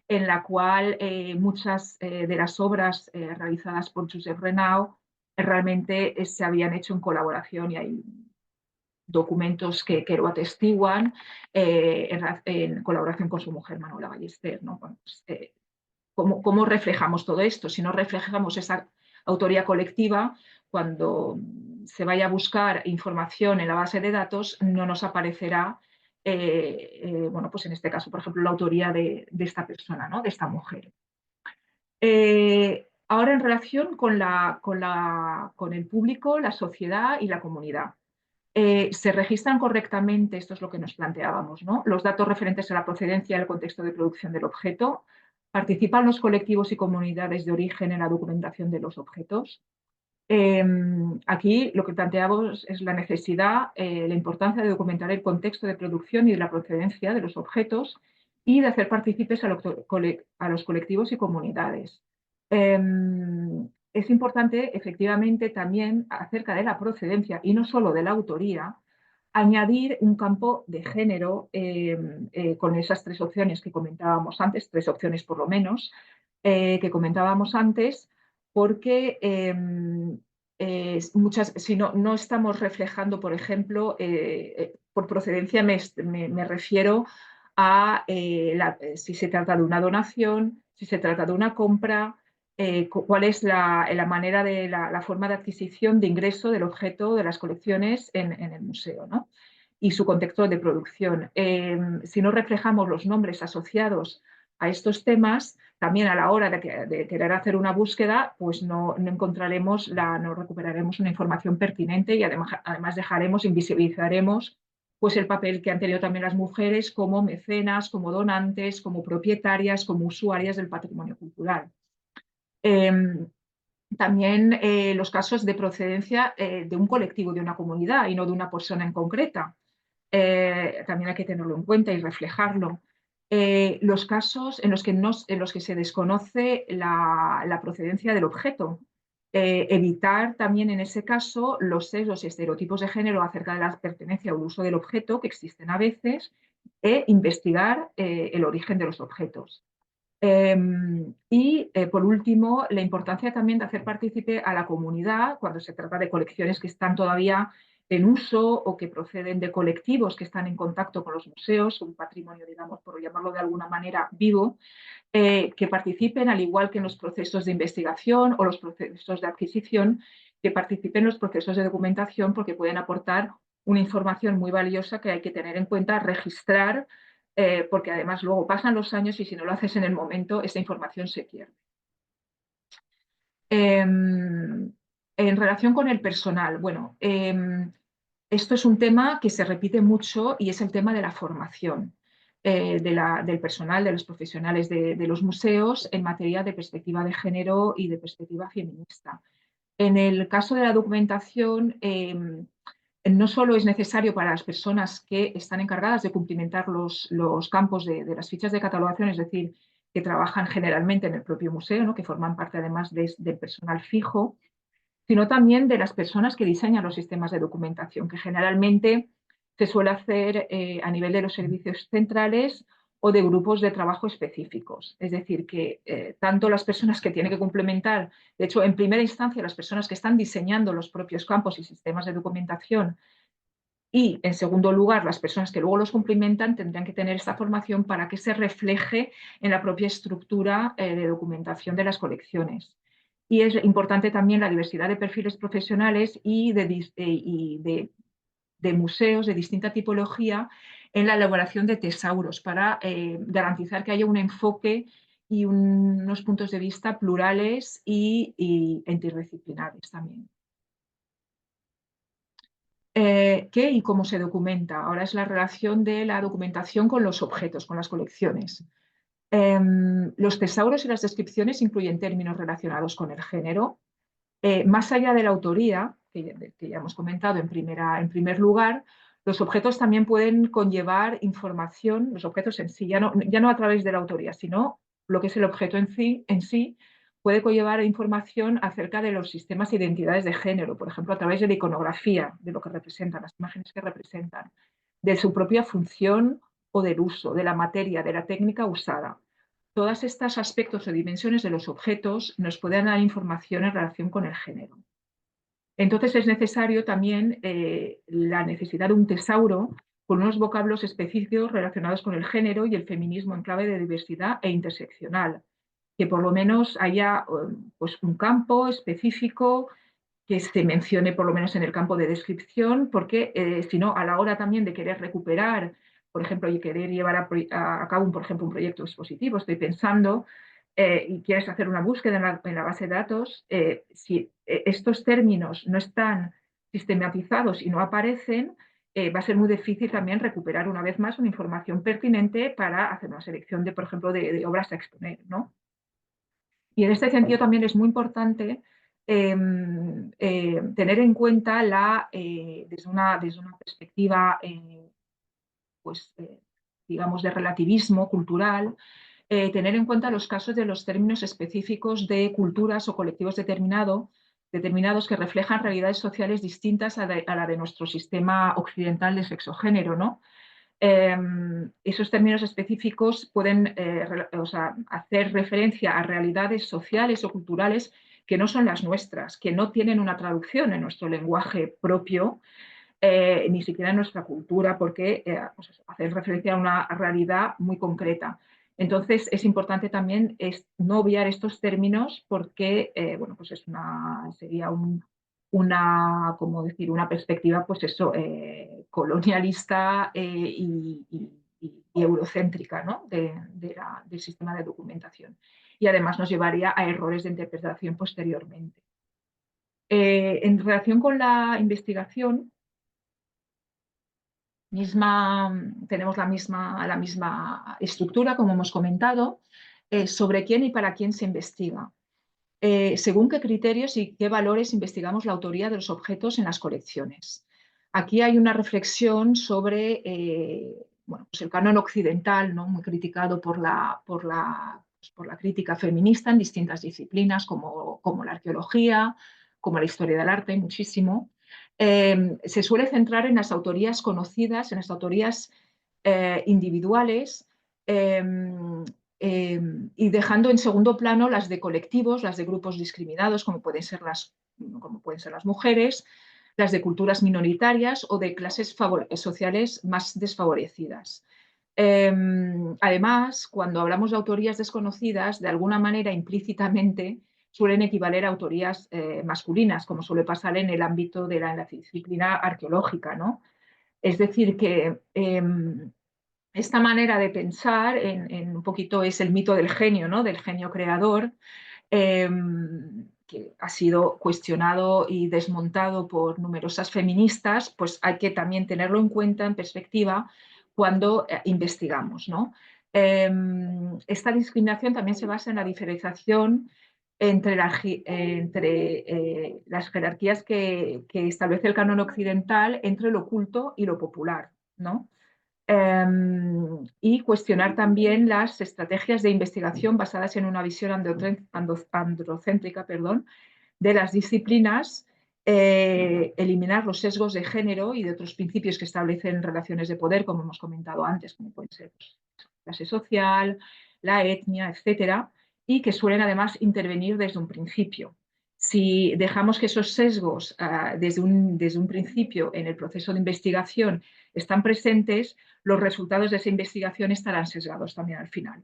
en la cual muchas de las obras realizadas por Josep Renau realmente se habían hecho en colaboración, y hay documentos que lo atestiguan, en colaboración con su mujer Manuela Ballester, ¿no? Bueno, pues, ¿cómo reflejamos todo esto? Si no reflejamos esa autoría colectiva, cuando se vaya a buscar información en la base de datos, no nos aparecerá, bueno, pues en este caso, por ejemplo, la autoría de esta persona, ¿no? De esta mujer. Ahora, en relación con el público, la sociedad y la comunidad. Se registran correctamente, esto es lo que nos planteábamos, ¿no? Los datos referentes a la procedencia y el contexto de producción del objeto. Participan los colectivos y comunidades de origen en la documentación de los objetos. Aquí lo que planteamos es la necesidad, la importancia de documentar el contexto de producción y de la procedencia de los objetos y de hacer partícipes a los colectivos y comunidades. Es importante, efectivamente, también acerca de la procedencia y no solo de la autoría, añadir un campo de género con esas tres opciones que comentábamos antes, tres opciones por lo menos, que comentábamos antes, porque si no estamos reflejando, por ejemplo, por procedencia me refiero a si se trata de una donación, si se trata de una compra, cuál es la manera de la forma de adquisición de ingreso del objeto de las colecciones en el museo, ¿no? Y su contexto de producción. Si no reflejamos los nombres asociados a estos temas, también a la hora de querer hacer una búsqueda, pues no recuperaremos una información pertinente y además invisibilizaremos pues el papel que han tenido también las mujeres como mecenas, como donantes, como propietarias, como usuarias del patrimonio cultural. También los casos de procedencia de un colectivo, de una comunidad y no de una persona en concreta. También hay que tenerlo en cuenta y reflejarlo. Los casos en los que se desconoce la procedencia del objeto. Evitar también en ese caso los sesgos y estereotipos de género acerca de la pertenencia o el uso del objeto, que existen a veces, e investigar el origen de los objetos. Por último, la importancia también de hacer partícipe a la comunidad cuando se trata de colecciones que están todavía en uso o que proceden de colectivos que están en contacto con los museos, un patrimonio, digamos, por llamarlo de alguna manera, vivo, que participen, al igual que en los procesos de investigación o los procesos de adquisición, que participen en los procesos de documentación, porque pueden aportar una información muy valiosa que hay que tener en cuenta, registrar, porque además luego pasan los años y si no lo haces en el momento, esa información se pierde. En relación con el personal, bueno, esto es un tema que se repite mucho y es el tema de la formación del personal, de los profesionales de los museos en materia de perspectiva de género y de perspectiva feminista. En el caso de la documentación, no solo es necesario para las personas que están encargadas de cumplimentar los campos de las fichas de catalogación, es decir, que trabajan generalmente en el propio museo, ¿no? Que forman parte además del personal fijo, sino también de las personas que diseñan los sistemas de documentación, que generalmente se suele hacer a nivel de los servicios centrales o de grupos de trabajo específicos. Es decir, que tanto las personas que tienen que complementar, de hecho, en primera instancia, las personas que están diseñando los propios campos y sistemas de documentación, y, en segundo lugar, las personas que luego los complementan tendrán que tener esta formación para que se refleje en la propia estructura de documentación de las colecciones. Y es importante también la diversidad de perfiles profesionales y de museos de distinta tipología en la elaboración de tesauros para garantizar que haya un enfoque y unos puntos de vista plurales y interdisciplinares también. ¿Qué y cómo se documenta? Ahora es la relación de la documentación con los objetos, con las colecciones. Los tesauros y las descripciones incluyen términos relacionados con el género. Más allá de la autoría, que ya hemos comentado en primer lugar, los objetos también pueden conllevar información, los objetos en sí, ya no a través de la autoría, sino lo que es el objeto en sí puede conllevar información acerca de los sistemas e identidades de género, por ejemplo, a través de la iconografía, de lo que representan, las imágenes que representan, de su propia función o del uso, de la materia, de la técnica usada. Todos estos aspectos o dimensiones de los objetos nos pueden dar información en relación con el género. Entonces es necesario también la necesidad de un tesauro con unos vocablos específicos relacionados con el género y el feminismo en clave de diversidad e interseccional, que por lo menos haya pues, un campo específico que se mencione por lo menos en el campo de descripción, porque si no, a la hora también de querer recuperar, por ejemplo, y querer llevar a cabo, por ejemplo, un proyecto expositivo, estoy pensando, y quieres hacer una búsqueda en la base de datos, si estos términos no están sistematizados y no aparecen, va a ser muy difícil también recuperar una vez más una información pertinente para hacer una selección de, por ejemplo, de obras a exponer, ¿no? Y en este sentido también es muy importante tener en cuenta desde una perspectiva, pues, digamos, de relativismo cultural, tener en cuenta los casos de los términos específicos de culturas o colectivos determinados que reflejan realidades sociales distintas a la de nuestro sistema occidental de sexo-género, ¿no? Esos términos específicos pueden hacer referencia a realidades sociales o culturales que no son las nuestras, que no tienen una traducción en nuestro lenguaje propio, ni siquiera en nuestra cultura, porque hacen referencia a una realidad muy concreta. Entonces, es importante también no obviar estos términos porque bueno, pues sería una perspectiva pues eso, colonialista y eurocéntrica, ¿no? del sistema de documentación. Y además nos llevaría a errores de interpretación posteriormente. En relación con la investigación, tenemos la misma estructura, como hemos comentado, sobre quién y para quién se investiga. Según qué criterios y qué valores investigamos la autoría de los objetos en las colecciones. Aquí hay una reflexión sobre bueno, pues el canon occidental, ¿no? Muy criticado por la crítica feminista en distintas disciplinas, como la arqueología, como la historia del arte, muchísimo. Se suele centrar en las autorías conocidas, en las autorías individuales, y dejando en segundo plano las de colectivos, las de grupos discriminados, como pueden ser las mujeres, las de culturas minoritarias o de clases sociales más desfavorecidas. Además, cuando hablamos de autorías desconocidas, de alguna manera implícitamente suelen equivaler a autorías masculinas, como suele pasar en el ámbito de la disciplina arqueológica, ¿no? Es decir, que esta manera de pensar un poquito es el mito del genio, ¿no? Del genio creador, que ha sido cuestionado y desmontado por numerosas feministas, pues hay que también tenerlo en cuenta, en perspectiva, cuando investigamos, ¿no? Esta discriminación también se basa en la diferenciación entre las jerarquías que establece el canon occidental entre lo oculto y lo popular, ¿no? Y cuestionar también las estrategias de investigación basadas en una visión androcéntrica, de las disciplinas, eliminar los sesgos de género y de otros principios que establecen relaciones de poder, como hemos comentado antes, como pueden ser la clase social, la etnia, etcétera, y que suelen además intervenir desde un principio. Si dejamos que esos sesgos desde un principio en el proceso de investigación están presentes, los resultados de esa investigación estarán sesgados también al final.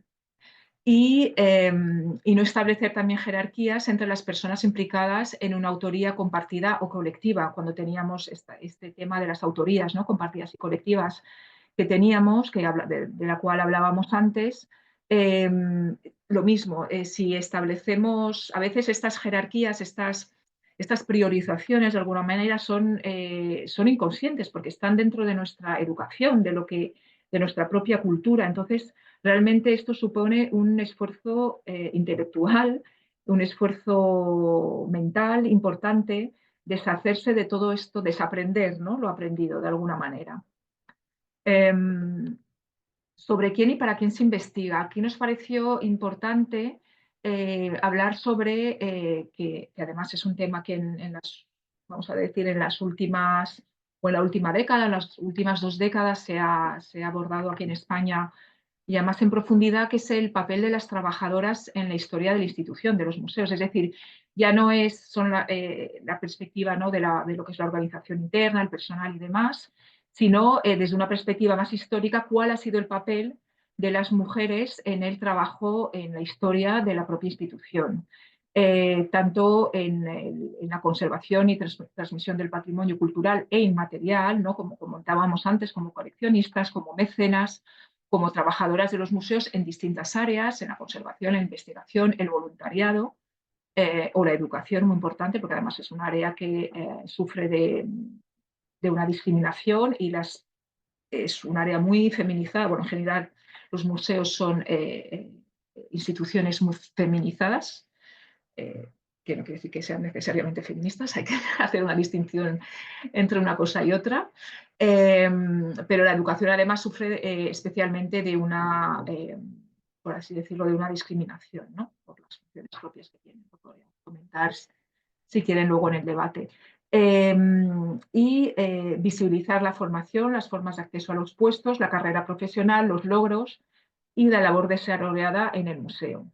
Y no establecer también jerarquías entre las personas implicadas en una autoría compartida o colectiva, cuando teníamos este tema de las autorías, ¿no? Compartidas y colectivas que teníamos, de la cual hablábamos antes. Lo mismo, si establecemos, a veces estas jerarquías, estas priorizaciones de alguna manera son inconscientes porque están dentro de nuestra educación, de nuestra propia cultura. Entonces, realmente esto supone un esfuerzo intelectual, un esfuerzo mental importante, deshacerse de todo esto, desaprender, ¿no? Lo aprendido de alguna manera. Sobre quién y para quién se investiga. Aquí nos pareció importante hablar sobre, que además es un tema que vamos a decir, en las últimas, o en la última década, en las últimas 2 décadas se ha abordado aquí en España y además en profundidad, que es el papel de las trabajadoras en la historia de la institución, de los museos. Es decir, ya no son la perspectiva, ¿no? de lo que es la organización interna, el personal y demás, sino desde una perspectiva más histórica, cuál ha sido el papel de las mujeres en el trabajo, en la historia de la propia institución. Tanto en la conservación y transmisión del patrimonio cultural e inmaterial, ¿no? Como comentábamos antes, como coleccionistas, como mecenas, como trabajadoras de los museos en distintas áreas, en la conservación, la investigación, el voluntariado o la educación, muy importante, porque además es un área que sufre de una discriminación y es un área muy feminizada. Bueno, en general los museos son instituciones muy feminizadas, que no quiere decir que sean necesariamente feministas, hay que hacer una distinción entre una cosa y otra, pero la educación además sufre especialmente de una, por así decirlo, de una discriminación, ¿no? Por las funciones propias que tienen. Lo podríamos comentar si quieren luego en el debate. Y visibilizar la formación, las formas de acceso a los puestos, la carrera profesional, los logros y la labor desarrollada en el museo.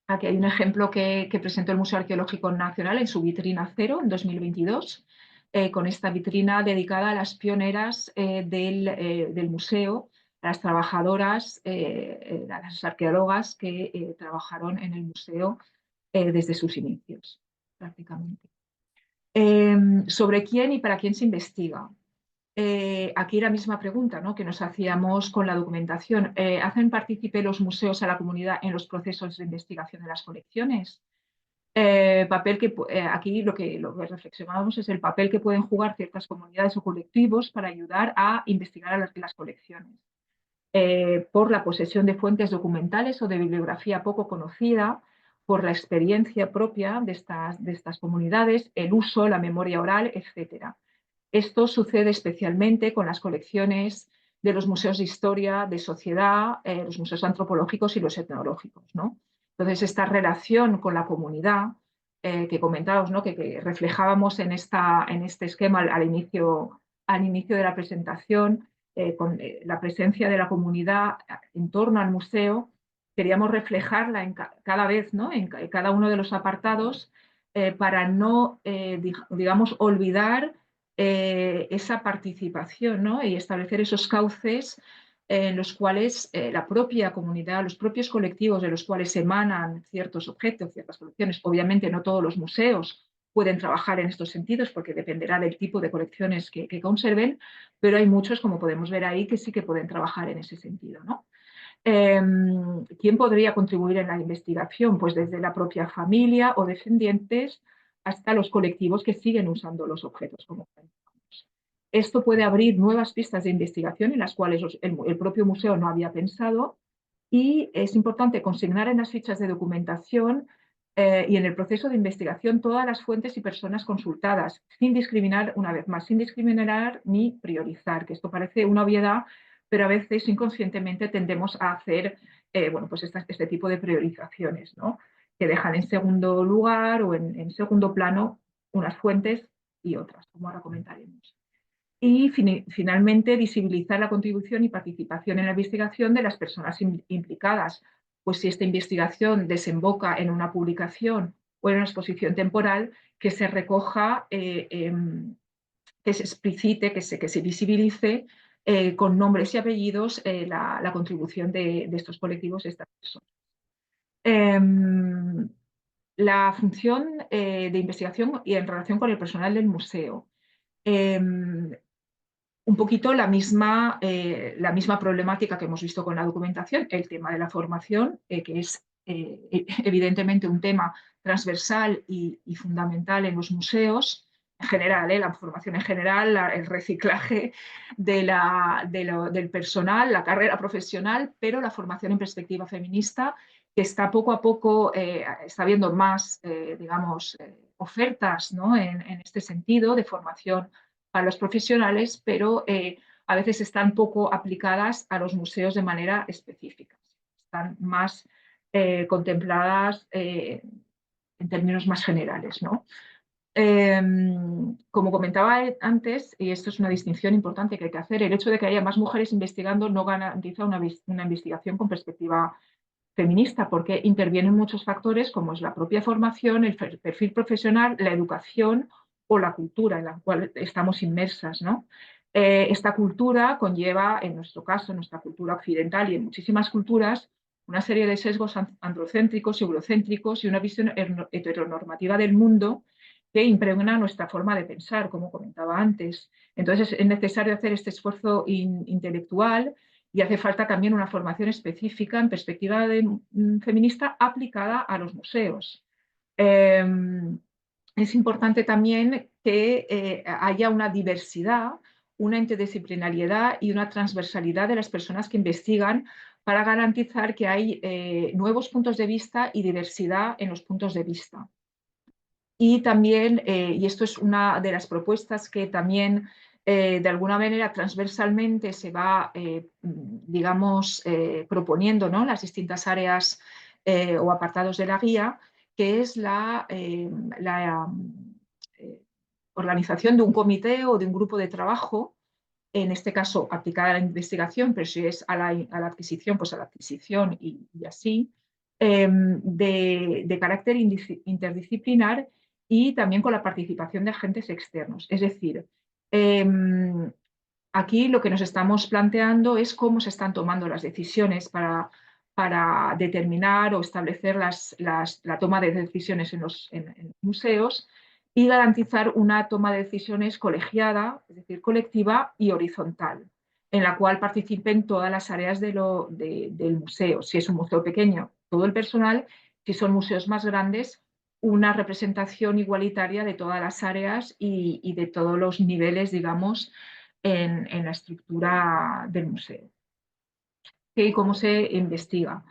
Aquí hay un ejemplo que presentó el Museo Arqueológico Nacional en su vitrina cero en 2022, con esta vitrina dedicada a las pioneras del museo, a las trabajadoras, a las arqueólogas que trabajaron en el museo desde sus inicios, prácticamente. Sobre quién y para quién se investiga. Aquí la misma pregunta, ¿no? Que nos hacíamos con la documentación. ¿Hacen partícipe los museos a la comunidad en los procesos de investigación de las colecciones? Aquí lo que reflexionábamos es el papel que pueden jugar ciertas comunidades o colectivos para ayudar a investigar las colecciones. Por la posesión de fuentes documentales o de bibliografía poco conocida, por la experiencia propia de estas comunidades, el uso, la memoria oral, etc. Esto sucede especialmente con las colecciones de los museos de historia, de sociedad, los museos antropológicos y los etnológicos, ¿no? Entonces, esta relación con la comunidad que comentábamos, ¿no? que reflejábamos en este esquema al inicio de la presentación, con la presencia de la comunidad en torno al museo, queríamos reflejarla cada vez, ¿no? en cada uno de los apartados, para no, digamos, olvidar esa participación, ¿no? Y establecer esos cauces en los cuales la propia comunidad, los propios colectivos de los cuales emanan ciertos objetos, ciertas colecciones, obviamente no todos los museos pueden trabajar en estos sentidos porque dependerá del tipo de colecciones que conserven, pero hay muchos, como podemos ver ahí, que sí que pueden trabajar en ese sentido, ¿no? ¿Quién podría contribuir en la investigación? Pues desde la propia familia o descendientes hasta los colectivos que siguen usando los objetos como comentamos. Esto puede abrir nuevas pistas de investigación en las cuales el propio museo no había pensado, y es importante consignar en las fichas de documentación y en el proceso de investigación todas las fuentes y personas consultadas, sin discriminar, una vez más, sin discriminar ni priorizar, que esto parece una obviedad, pero a veces inconscientemente tendemos a hacer bueno, pues este tipo de priorizaciones, ¿no? Que dejan en segundo lugar o en segundo plano unas fuentes y otras, como ahora comentaremos. Y finalmente, visibilizar la contribución y participación en la investigación de las personas implicadas. Pues si esta investigación desemboca en una publicación o en una exposición temporal, que se recoja, que se explicite, que se visibilice con nombres y apellidos la contribución de estos colectivos, de estas personas. La función de investigación y en relación con el personal del museo. Un poquito la misma problemática que hemos visto con la documentación, el tema de la formación, que es evidentemente un tema transversal y fundamental en los museos, en general, la formación en general, el reciclaje del personal, la carrera profesional, pero la formación en perspectiva feminista, que está poco a poco, está habiendo más, digamos, ofertas, ¿no? en este sentido de formación para los profesionales, pero a veces están poco aplicadas a los museos de manera específica. Están más contempladas en términos más generales, ¿no? Como comentaba antes, y esto es una distinción importante que hay que hacer, el hecho de que haya más mujeres investigando no garantiza una investigación con perspectiva feminista, porque intervienen muchos factores como es la propia formación, el perfil profesional, la educación o la cultura en la cual estamos inmersas, ¿no? Esta cultura conlleva, en nuestro caso, en nuestra cultura occidental y en muchísimas culturas, una serie de sesgos androcéntricos y eurocéntricos y una visión heteronormativa del mundo que impregna nuestra forma de pensar, como comentaba antes. Entonces es necesario hacer este esfuerzo intelectual y hace falta también una formación específica en perspectiva feminista aplicada a los museos. Es importante también que haya una diversidad, una interdisciplinariedad y una transversalidad de las personas que investigan para garantizar que hay nuevos puntos de vista y diversidad en los puntos de vista. Y también, y esto es una de las propuestas que también de alguna manera transversalmente se va, digamos, proponiendo, ¿no? Las distintas áreas o apartados de la guía, que es la organización de un comité o de un grupo de trabajo, en este caso aplicada a la investigación, pero si es a la adquisición, pues a la adquisición y así, de carácter interdisciplinar y también con la participación de agentes externos. Es decir, aquí lo que nos estamos planteando es cómo se están tomando las decisiones para determinar o establecer la toma de decisiones en los museos y garantizar una toma de decisiones colegiada, es decir, colectiva y horizontal, en la cual participen todas las áreas del museo. Si es un museo pequeño, todo el personal; si son museos más grandes, una representación igualitaria de todas las áreas y de todos los niveles, digamos, en la estructura del museo. ¿Y cómo se investiga?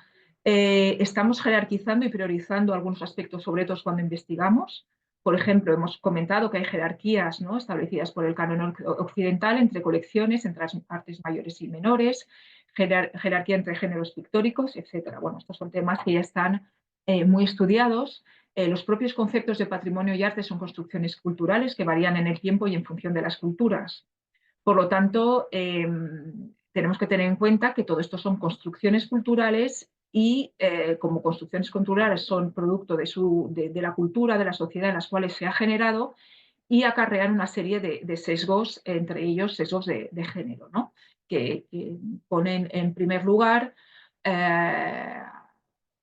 Estamos jerarquizando y priorizando algunos aspectos sobre todo cuando investigamos. Por ejemplo, hemos comentado que hay jerarquías, ¿no?, establecidas por el canon occidental entre colecciones, entre las artes mayores y menores, jerarquía entre géneros pictóricos, etc. Bueno, estos son temas que ya están muy estudiados. Los propios conceptos de patrimonio y arte son construcciones culturales que varían en el tiempo y en función de las culturas. Por lo tanto, tenemos que tener en cuenta que todo esto son construcciones culturales y como construcciones culturales son producto de la cultura, de la sociedad en las cuales se ha generado, y acarrean una serie de sesgos, entre ellos sesgos de género, ¿no?, que ponen en primer lugar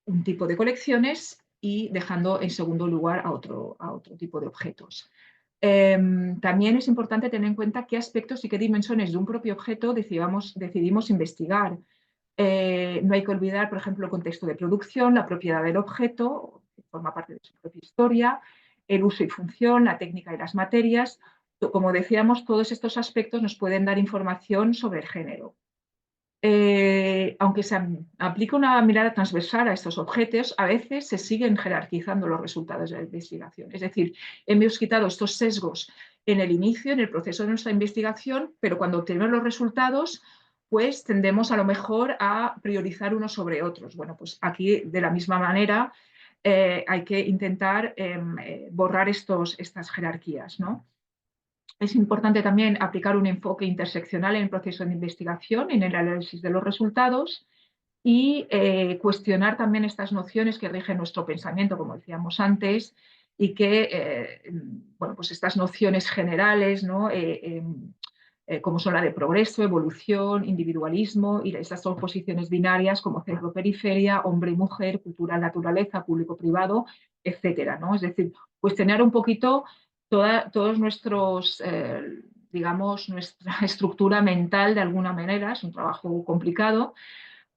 un tipo de colecciones y dejando en segundo lugar a otro tipo de objetos. También es importante tener en cuenta qué aspectos y qué dimensiones de un propio objeto decidimos investigar. No hay que olvidar, por ejemplo, el contexto de producción, la propiedad del objeto, que forma parte de su propia historia, el uso y función, la técnica y las materias. Como decíamos, todos estos aspectos nos pueden dar información sobre el género. Aunque se aplica una mirada transversal a estos objetos, a veces se siguen jerarquizando los resultados de la investigación. Es decir, hemos quitado estos sesgos en el inicio, en el proceso de nuestra investigación, pero cuando obtenemos los resultados, pues tendemos a lo mejor a priorizar unos sobre otros. Bueno, pues aquí de la misma manera hay que intentar borrar estas jerarquías, ¿no? Es importante también aplicar un enfoque interseccional en el proceso de investigación, en el análisis de los resultados y cuestionar también estas nociones que rigen nuestro pensamiento, como decíamos antes, y que, bueno, pues estas nociones generales, ¿no? Como son la de progreso, evolución, individualismo y estas dos posiciones binarias como centro-periferia, hombre y mujer, cultura, naturaleza, público-privado, etcétera, ¿no? Es decir, cuestionar un poquito todos nuestros, digamos, nuestra estructura mental de alguna manera. Es un trabajo complicado,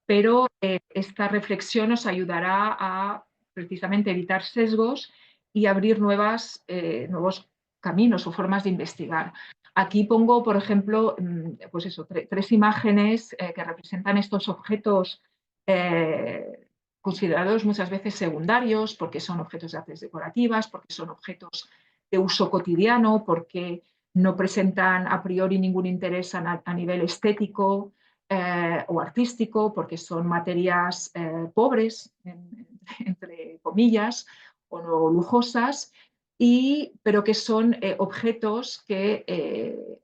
pero esta reflexión nos ayudará a precisamente evitar sesgos y abrir nuevos caminos o formas de investigar. Aquí pongo, por ejemplo, pues eso, tres imágenes que representan estos objetos considerados muchas veces secundarios, porque son objetos de artes decorativas, porque son objetos de uso cotidiano, porque no presentan a priori ningún interés a nivel estético o artístico, porque son materias pobres, entre comillas, o no lujosas, pero que son objetos que,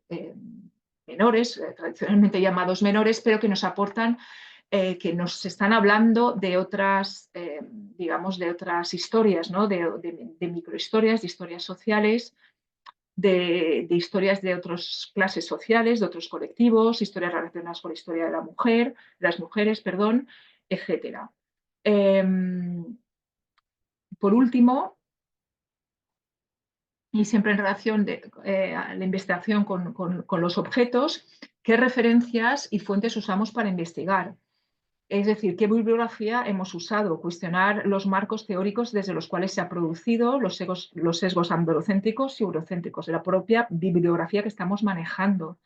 menores, tradicionalmente llamados menores, pero que nos aportan, que nos están hablando de otras, digamos, de otras historias, ¿no? de microhistorias, de historias sociales, de historias de otras clases sociales, de otros colectivos, historias relacionadas con la historia de las mujeres, perdón, etc. Por último, y siempre en relación a la investigación con los objetos, ¿qué referencias y fuentes usamos para investigar? Es decir, ¿qué bibliografía hemos usado? Cuestionar los marcos teóricos desde los cuales se han producido los sesgos androcéntricos y eurocéntricos de la propia bibliografía que estamos manejando.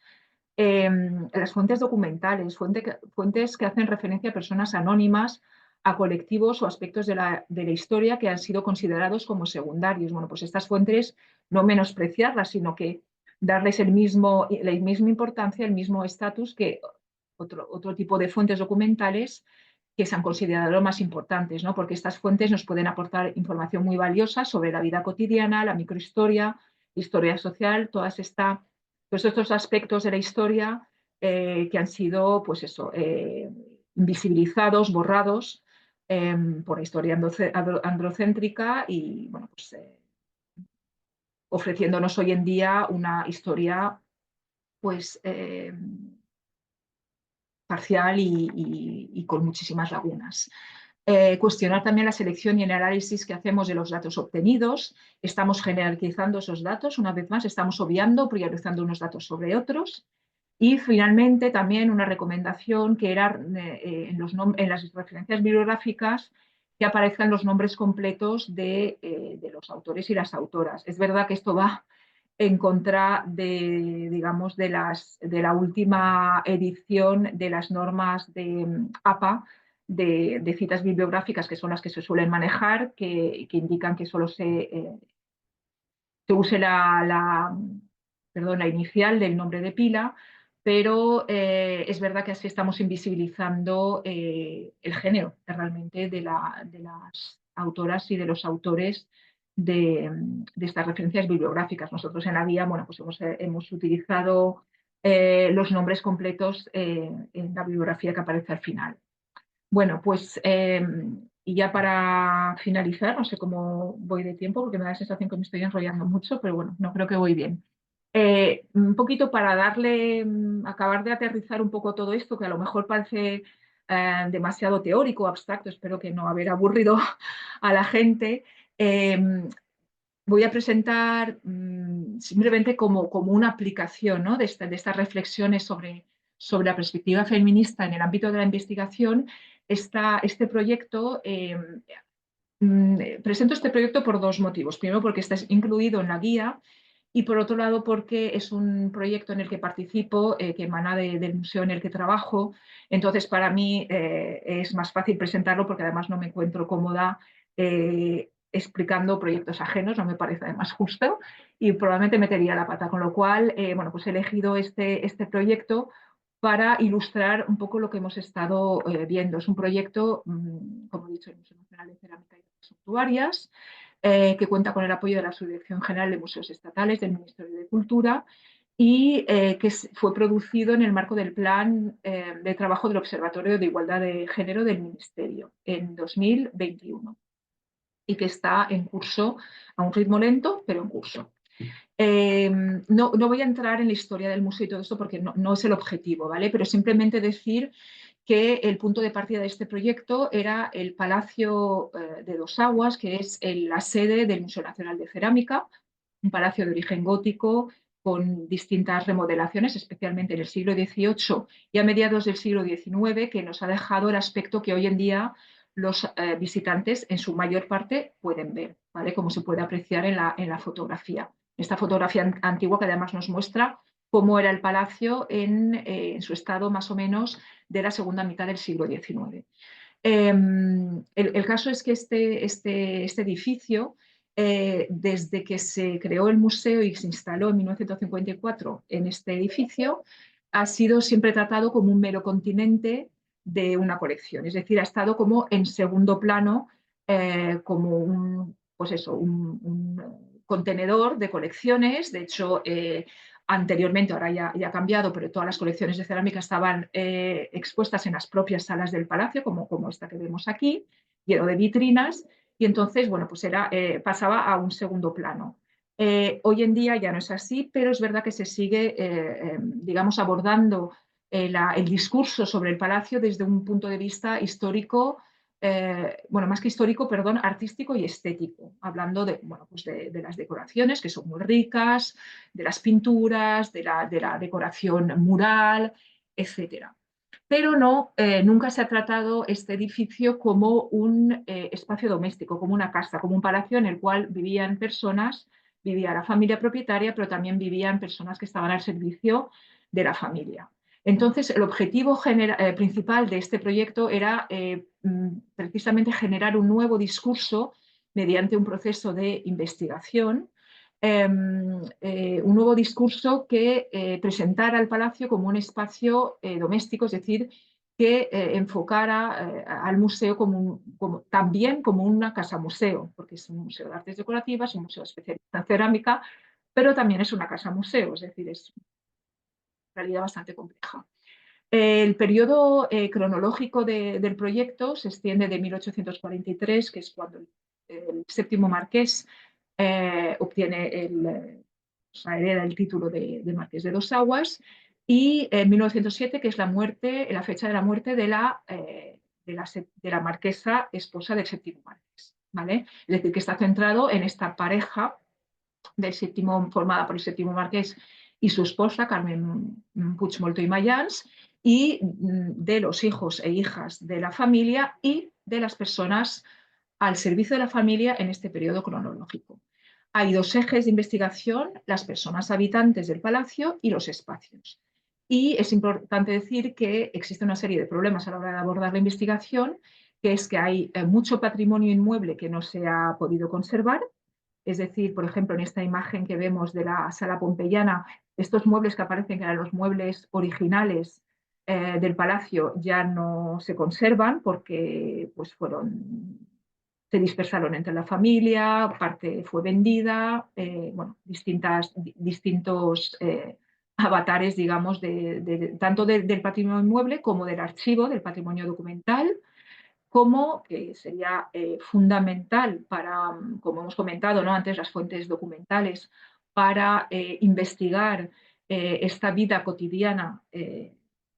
Las fuentes documentales, fuentes que hacen referencia a personas anónimas, a colectivos o aspectos de la historia que han sido considerados como secundarios. Bueno, pues estas fuentes no menospreciarlas, sino que darles la misma importancia, el mismo estatus que otro tipo de fuentes documentales que se han considerado más importantes, ¿no? Porque estas fuentes nos pueden aportar información muy valiosa sobre la vida cotidiana, la microhistoria, historia social, todos estos aspectos de la historia que han sido, pues eso, invisibilizados, borrados por la historia androcéntrica y, bueno, pues ofreciéndonos hoy en día una historia, pues, parcial y con muchísimas lagunas. Cuestionar también la selección y el análisis que hacemos de los datos obtenidos. Estamos generalizando esos datos, una vez más, estamos obviando, priorizando unos datos sobre otros. Y finalmente también una recomendación que era en las referencias bibliográficas que aparezcan los nombres completos de los autores y las autoras. Es verdad que esto va en contra de, digamos, de la última edición de las normas de APA, de citas bibliográficas, que son las que se suelen manejar, que indican que solo se use la inicial del nombre de pila, pero es verdad que así estamos invisibilizando el género realmente de las autoras y de los autores de estas referencias bibliográficas. Nosotros en la guía, bueno, pues hemos utilizado los nombres completos en la bibliografía que aparece al final. Bueno, pues y ya para finalizar, no sé cómo voy de tiempo porque me da la sensación que me estoy enrollando mucho, pero bueno, no creo que voy bien. Un poquito para acabar de aterrizar un poco todo esto, que a lo mejor parece demasiado teórico o abstracto, espero que no haber aburrido a la gente. Voy a presentar simplemente como una aplicación, ¿no?, de estas reflexiones sobre la perspectiva feminista en el ámbito de la investigación. Este proyecto, presento este proyecto por dos motivos. Primero, porque está incluido en la guía, y por otro lado porque es un proyecto en el que participo, que emana del museo en el que trabajo. Entonces, para mí es más fácil presentarlo porque además no me encuentro cómoda explicando proyectos ajenos, no me parece además justo y probablemente metería la pata. Con lo cual, bueno, pues he elegido este proyecto para ilustrar un poco lo que hemos estado viendo. Es un proyecto, como he dicho, del Museo Nacional de Cerámica y Artes Suntuarias, que cuenta con el apoyo de la Subdirección General de Museos Estatales del Ministerio de Cultura y que fue producido en el marco del Plan de Trabajo del Observatorio de Igualdad de Género del Ministerio en 2021 y que está en curso a un ritmo lento, pero en curso. No voy a entrar en la historia del museo y todo esto porque no es el objetivo, ¿vale? Pero simplemente decir que el punto de partida de este proyecto era el Palacio de Dos Aguas, que es la sede del Museo Nacional de Cerámica, un palacio de origen gótico con distintas remodelaciones, especialmente en el siglo XVIII y a mediados del siglo XIX, que nos ha dejado el aspecto que hoy en día los visitantes en su mayor parte pueden ver, ¿vale? Como se puede apreciar en la fotografía. Esta fotografía antigua que además nos muestra cómo era el palacio en su estado más o menos de la segunda mitad del siglo XIX. El caso es que este edificio, desde que se creó el museo y se instaló en 1954 en este edificio, ha sido siempre tratado como un mero continente de una colección. Es decir, ha estado como en segundo plano, como un contenedor de colecciones. De hecho, anteriormente, ahora ya ha cambiado, pero todas las colecciones de cerámica estaban expuestas en las propias salas del palacio, como esta que vemos aquí, lleno de vitrinas, y entonces, bueno, pues pasaba a un segundo plano. Hoy en día ya no es así, pero es verdad que se sigue, digamos, abordando el discurso sobre el palacio desde un punto de vista histórico, bueno, más que histórico, perdón, artístico y estético, hablando pues de las decoraciones, que son muy ricas, de las pinturas, de la decoración mural, etcétera. Pero nunca se ha tratado este edificio como un espacio doméstico, como una casa, como un palacio en el cual vivían personas, vivía la familia propietaria, pero también vivían personas que estaban al servicio de la familia. Entonces, el objetivo principal de este proyecto era precisamente generar un nuevo discurso mediante un proceso de investigación, un nuevo discurso que presentara al palacio como un espacio doméstico, es decir, que enfocara al museo también como una casa museo, porque es un museo de artes decorativas, un museo especializado en cerámica, pero también es una casa museo, es decir, es una realidad bastante compleja. El periodo cronológico del proyecto se extiende de 1843, que es cuando el séptimo marqués hereda el título de marqués de Dos Aguas, y en 1907, que es la fecha de la muerte de la marquesa esposa del séptimo marqués, ¿vale? Es decir, que está centrado en esta pareja formada por el séptimo marqués y su esposa, Carmen Puigmoltó i Mayans, y de los hijos e hijas de la familia y de las personas al servicio de la familia en este periodo cronológico. Hay dos ejes de investigación: las personas habitantes del palacio y los espacios. Y es importante decir que existe una serie de problemas a la hora de abordar la investigación, que es que hay mucho patrimonio inmueble que no se ha podido conservar. Es decir, por ejemplo, en esta imagen que vemos de la sala pompeyana, estos muebles que aparecen, que eran los muebles originales del palacio, ya no se conservan porque pues, se dispersaron entre la familia, parte fue vendida, bueno, distintos avatares, digamos, tanto del patrimonio inmueble como del archivo, del patrimonio documental, como que sería fundamental para, como hemos comentado, ¿no?, antes, las fuentes documentales para investigar esta vida cotidiana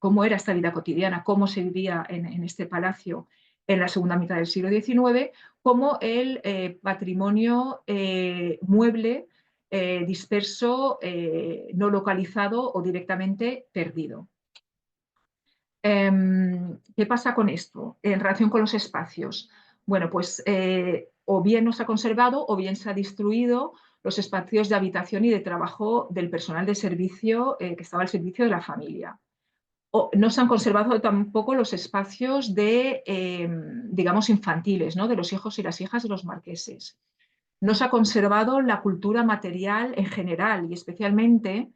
cómo era esta vida cotidiana, cómo se vivía en este palacio en la segunda mitad del siglo XIX, como el patrimonio mueble disperso, no localizado o directamente perdido. ¿Qué pasa con esto en relación con los espacios? Bueno, pues o bien no se ha conservado o bien se ha destruido los espacios de habitación y de trabajo del personal de servicio que estaba al servicio de la familia. No se han conservado tampoco los espacios de, digamos, infantiles, ¿no? De los hijos y las hijas de los marqueses. No se ha conservado la cultura material en general y especialmente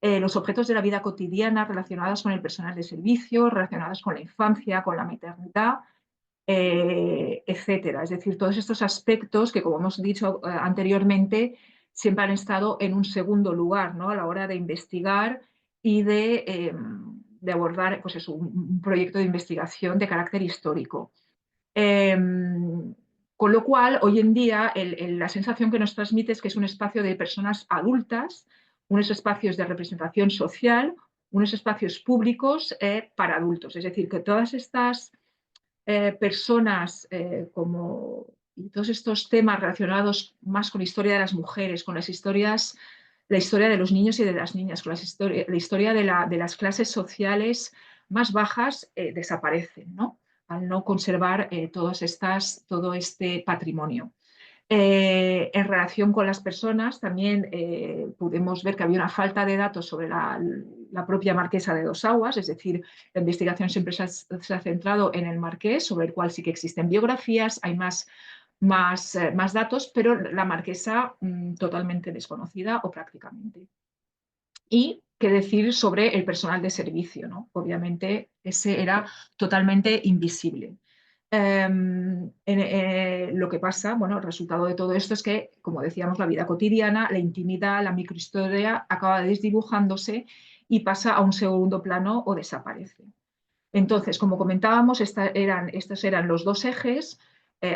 los objetos de la vida cotidiana relacionados con el personal de servicio, relacionados con la infancia, con la maternidad, etcétera. Es decir, todos estos aspectos que, como hemos dicho anteriormente, siempre han estado en un segundo lugar, ¿no? A la hora de investigar y de abordar pues eso, un proyecto de investigación de carácter histórico. Con lo cual, hoy en día, la sensación que nos transmite es que es un espacio de personas adultas, unos espacios de representación social, unos espacios públicos para adultos. Es decir, que todas estas personas y todos estos temas relacionados más con la historia de las mujeres, con la historia de los niños y de las niñas, con la historia de las clases sociales más bajas, desaparecen, ¿no? Al no conservar todo este patrimonio. En relación con las personas, también pudimos ver que había una falta de datos sobre la propia marquesa de Dos Aguas, es decir, la investigación siempre se ha centrado en el marqués, sobre el cual sí que existen biografías, hay más datos, pero la marquesa totalmente desconocida o prácticamente. Y qué decir sobre el personal de servicio, ¿no? Obviamente ese era totalmente invisible. Lo que pasa, bueno, el resultado de todo esto es que, como decíamos, la vida cotidiana, la intimidad, la microhistoria acaba desdibujándose y pasa a un segundo plano o desaparece. Entonces, como comentábamos, estos eran los dos ejes,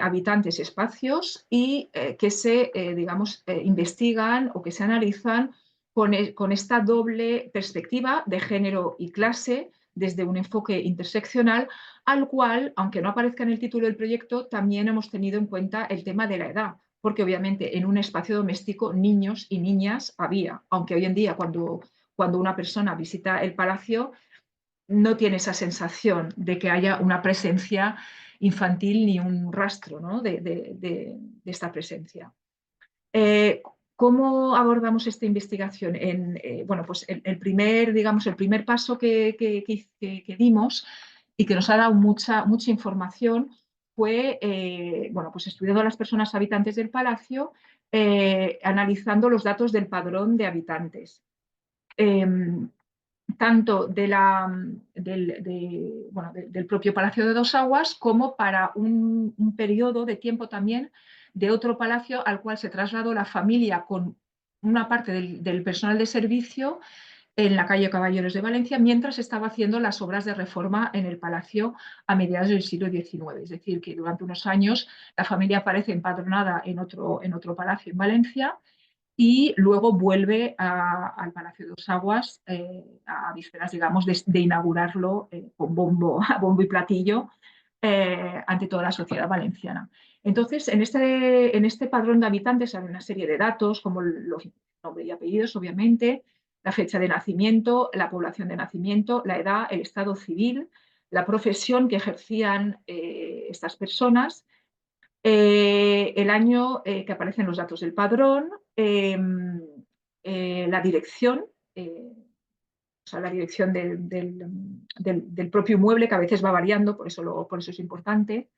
habitantes y espacios, y que se, digamos, investigan o que se analizan con esta doble perspectiva de género y clase desde un enfoque interseccional, al cual, aunque no aparezca en el título del proyecto, también hemos tenido en cuenta el tema de la edad, porque obviamente en un espacio doméstico niños y niñas había, aunque hoy en día cuando una persona visita el palacio no tiene esa sensación de que haya una presencia infantil ni un rastro, ¿no? de esta presencia. ¿Cómo abordamos esta investigación? Bueno, pues el primer paso que dimos y que nos ha dado mucha información fue bueno, pues estudiando a las personas habitantes del palacio, analizando los datos del padrón de habitantes. Tanto del propio Palacio de Dos Aguas como para un periodo de tiempo también de otro palacio al cual se trasladó la familia con una parte del personal de servicio en la calle Caballeros de Valencia, mientras estaba haciendo las obras de reforma en el palacio a mediados del siglo XIX. Es decir, que durante unos años la familia aparece empadronada en otro palacio en Valencia y luego vuelve al Palacio de Dos Aguas a vísperas, digamos, de inaugurarlo con a bombo y platillo ante toda la sociedad valenciana. Entonces, en este padrón de habitantes hay una serie de datos, como los nombres y apellidos, obviamente, la fecha de nacimiento, la población de nacimiento, la edad, el estado civil, la profesión que ejercían estas personas, el año que aparecen los datos del padrón, la dirección, o sea, la dirección del propio inmueble, que a veces va variando, por eso es importante,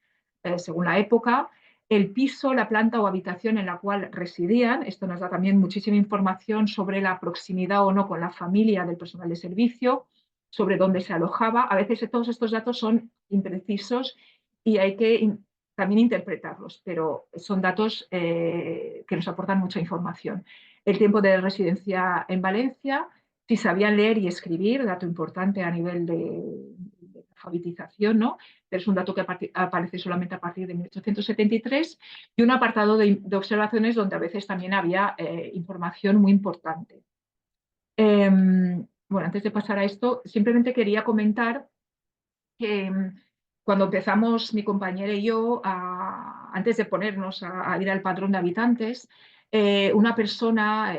según la época, el piso, la planta o habitación en la cual residían. Esto nos da también muchísima información sobre la proximidad o no con la familia del personal de servicio, sobre dónde se alojaba. A veces todos estos datos son imprecisos y hay que también interpretarlos, pero son datos que nos aportan mucha información. El tiempo de residencia en Valencia, si sabían leer y escribir, dato importante a nivel de alfabetización, ¿no? Pero es un dato que aparece solamente a partir de 1873, y un apartado de observaciones donde a veces también había información muy importante. bueno, antes de pasar a esto, simplemente quería comentar que cuando empezamos mi compañera y yo, antes de ponernos a ir al padrón de habitantes, una persona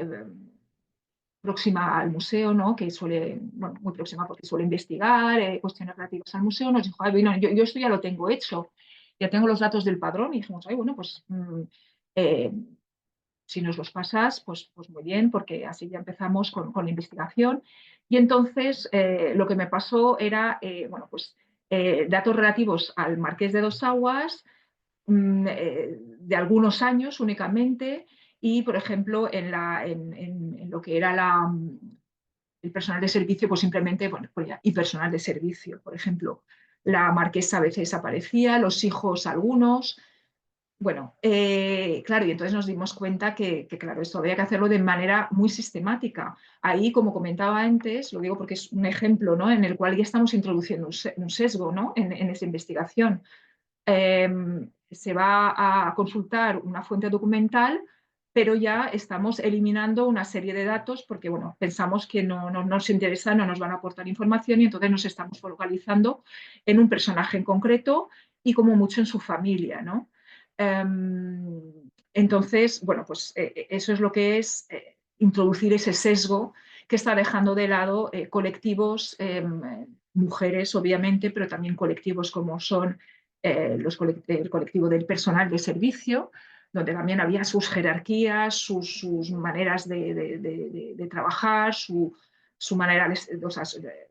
próxima al museo, ¿no? Que suele, bueno, muy próxima porque suele investigar cuestiones relativas al museo, nos dijo, ay, bueno, yo esto ya lo tengo hecho, ya tengo los datos del padrón, y dijimos, ay, bueno, pues eh, si nos los pasas, pues muy bien, porque así ya empezamos con la investigación. Y entonces lo que me pasó era, bueno, pues datos relativos al Marqués de Dos Aguas, de algunos años únicamente, y por ejemplo en lo que era el personal de servicio, pues simplemente, bueno, pues ya, y personal de servicio, por ejemplo, la marquesa a veces aparecía, los hijos algunos. Bueno, claro, y entonces nos dimos cuenta que, claro, esto había que hacerlo de manera muy sistemática. Ahí, como comentaba antes, lo digo porque es un ejemplo, ¿no?, en el cual ya estamos introduciendo un sesgo, ¿no?, en esa investigación. Se va a consultar una fuente documental, pero ya estamos eliminando una serie de datos porque, bueno, pensamos que no nos interesa, no nos van a aportar información, y entonces nos estamos focalizando en un personaje en concreto y como mucho en su familia, ¿no? Entonces, bueno, pues eso es lo que es introducir ese sesgo que está dejando de lado colectivos, mujeres obviamente, pero también colectivos como son el colectivo del personal de servicio, donde también había sus jerarquías, sus maneras de trabajar, su manera, o sea,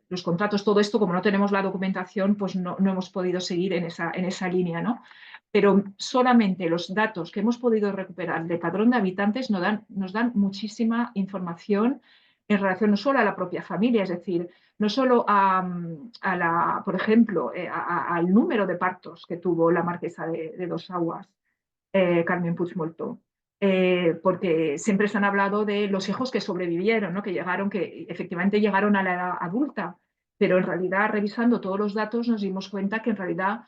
los contratos, todo esto, como no tenemos la documentación, pues no hemos podido seguir en esa línea, ¿no? Pero solamente los datos que hemos podido recuperar del padrón de habitantes nos dan muchísima información en relación no solo a la propia familia, es decir, no solo por ejemplo, al número de partos que tuvo la marquesa de Dos Aguas, Carmen Puigmoltó, porque siempre se han hablado de los hijos que sobrevivieron, ¿no?, que efectivamente llegaron a la edad adulta, pero en realidad, revisando todos los datos, nos dimos cuenta que en realidad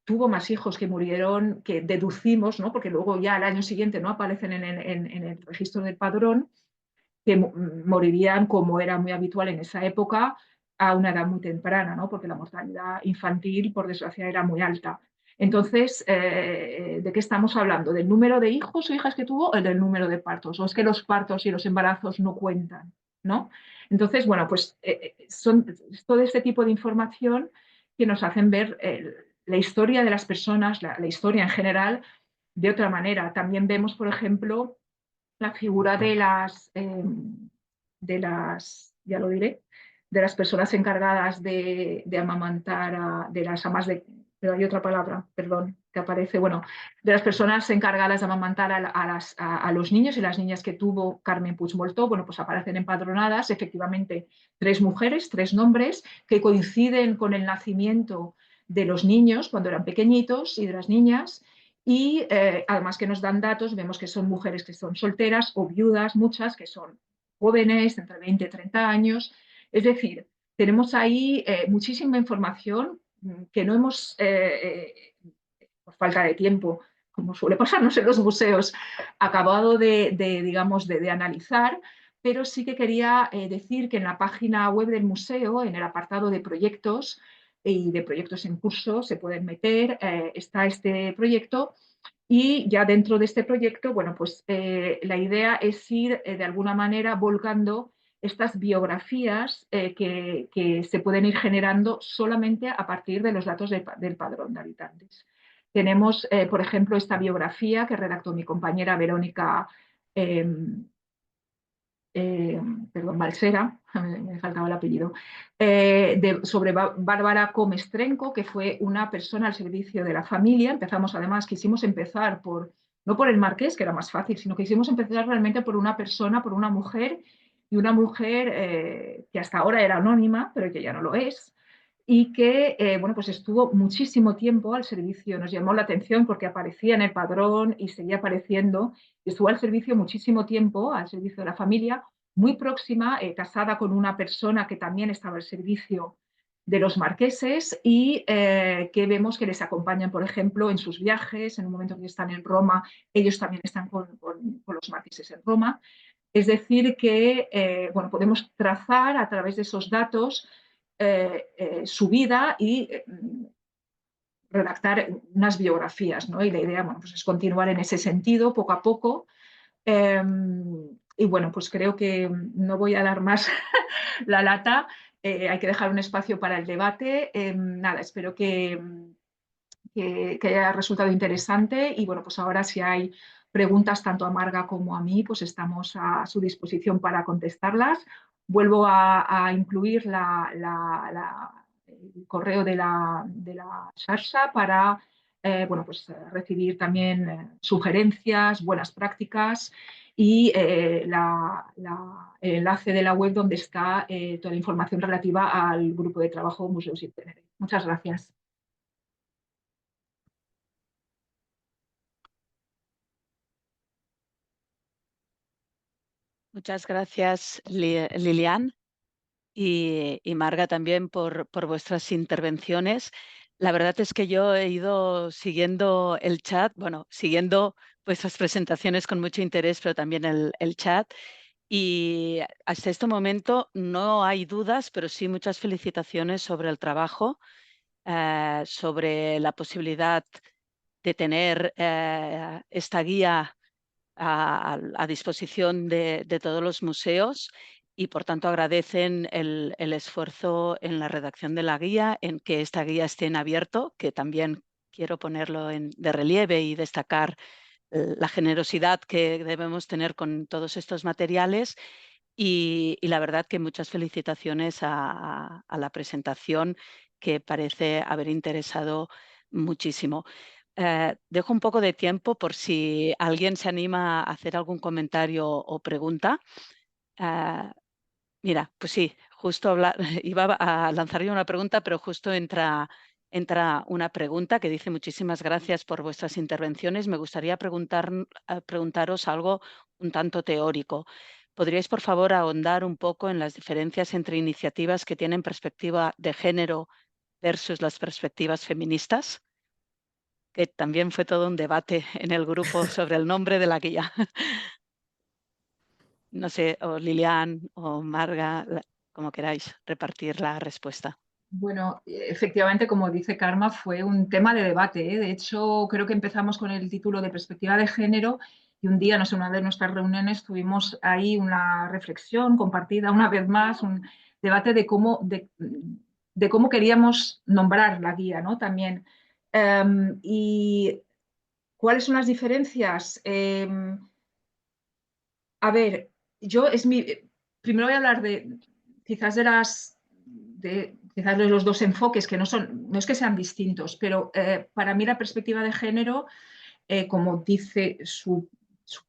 tuvo más hijos que murieron, que deducimos, ¿no?, porque luego ya al año siguiente no aparecen en el registro del padrón, que morirían, como era muy habitual en esa época, a una edad muy temprana, ¿no?, porque la mortalidad infantil, por desgracia, era muy alta. Entonces, ¿de qué estamos hablando? ¿Del número de hijos o hijas que tuvo o del número de partos? ¿O es que los partos y los embarazos no cuentan, ¿no? Entonces, bueno, pues son todo este tipo de información que nos hacen ver la historia de las personas, la historia en general, de otra manera. También vemos, por ejemplo, la figura ya lo diré, de las personas encargadas de amamantar, de las amas de, pero hay otra palabra, perdón, que aparece, bueno, de las personas encargadas de amamantar a los niños y las niñas que tuvo Carmen Puigmoltó. Bueno, pues aparecen empadronadas, efectivamente, 3 mujeres, 3 nombres, que coinciden con el nacimiento de los niños cuando eran pequeñitos y de las niñas. Y además que nos dan datos, vemos que son mujeres que son solteras o viudas, muchas que son jóvenes, entre 20 y 30 años. Es decir, tenemos ahí muchísima información que no hemos, por falta de tiempo, como suele pasarnos en los museos, acabado digamos, de analizar, pero sí que quería decir que en la página web del museo, en el apartado de proyectos y de proyectos en curso, se pueden meter, está este proyecto, y ya dentro de este proyecto, bueno, pues la idea es ir de alguna manera volcando estas biografías que se pueden ir generando solamente a partir de los datos del padrón de habitantes. Tenemos, por ejemplo, esta biografía que redactó mi compañera Verónica eh, perdón, Balsera, me faltaba el apellido, sobre Bárbara Comestrenco, que fue una persona al servicio de la familia. Empezamos, además, quisimos empezar no por el marqués, que era más fácil, sino que quisimos empezar realmente por una persona, por una mujer, y una mujer que hasta ahora era anónima, pero que ya no lo es, y que bueno, pues estuvo muchísimo tiempo al servicio. Nos llamó la atención porque aparecía en el padrón y seguía apareciendo. Estuvo al servicio muchísimo tiempo, al servicio de la familia, muy próxima, casada con una persona que también estaba al servicio de los marqueses, y que vemos que les acompañan, por ejemplo, en sus viajes. En un momento que están en Roma, ellos también están con los marqueses en Roma. Es decir, que bueno, podemos trazar a través de esos datos su vida y redactar unas biografías, ¿no? Y la idea, bueno, pues es continuar en ese sentido, poco a poco. Y bueno, pues creo que no voy a dar más la lata, hay que dejar un espacio para el debate. Nada, espero que haya resultado interesante y bueno, pues ahora si hay preguntas tanto a Marga como a mí, pues estamos a su disposición para contestarlas. Vuelvo a incluir el correo de la Xarxa para bueno, pues, recibir también sugerencias, buenas prácticas y el enlace de la web donde está toda la información relativa al grupo de trabajo Museos y Tenere. Muchas gracias. Muchas gracias, Lilian y Marga también por vuestras intervenciones. La verdad es que yo he ido siguiendo el chat, bueno, siguiendo vuestras presentaciones con mucho interés, pero también el chat. Y hasta este momento no hay dudas, pero sí muchas felicitaciones sobre el trabajo, sobre la posibilidad de tener esta guía a disposición de todos los museos y, por tanto, agradecen el esfuerzo en la redacción de la guía, en que esta guía esté en abierto, que también quiero ponerlo de relieve y destacar la generosidad que debemos tener con todos estos materiales. Y la verdad que muchas felicitaciones a la presentación, que parece haber interesado muchísimo. Dejo un poco de tiempo por si alguien se anima a hacer algún comentario o pregunta. Mira, pues sí, justo iba a lanzar yo una pregunta, pero justo entra una pregunta que dice: muchísimas gracias por vuestras intervenciones. Me gustaría preguntaros algo un tanto teórico. ¿Podríais, por favor, ahondar un poco en las diferencias entre iniciativas que tienen perspectiva de género versus las perspectivas feministas? Que también fue todo un debate en el grupo sobre el nombre de la guía. No sé, o Lilian o Marga, como queráis repartir la respuesta. Bueno, efectivamente, como dice Karma, fue un tema de debate, ¿eh? De hecho, creo que empezamos con el título de perspectiva de género y un día, no sé, una de nuestras reuniones tuvimos ahí una reflexión compartida una vez más, un debate de cómo queríamos nombrar la guía, ¿no? También. ¿Y cuáles son las diferencias? A ver, primero voy a hablar quizás quizás de los dos enfoques, que no es que sean distintos, pero para mí la perspectiva de género, como dice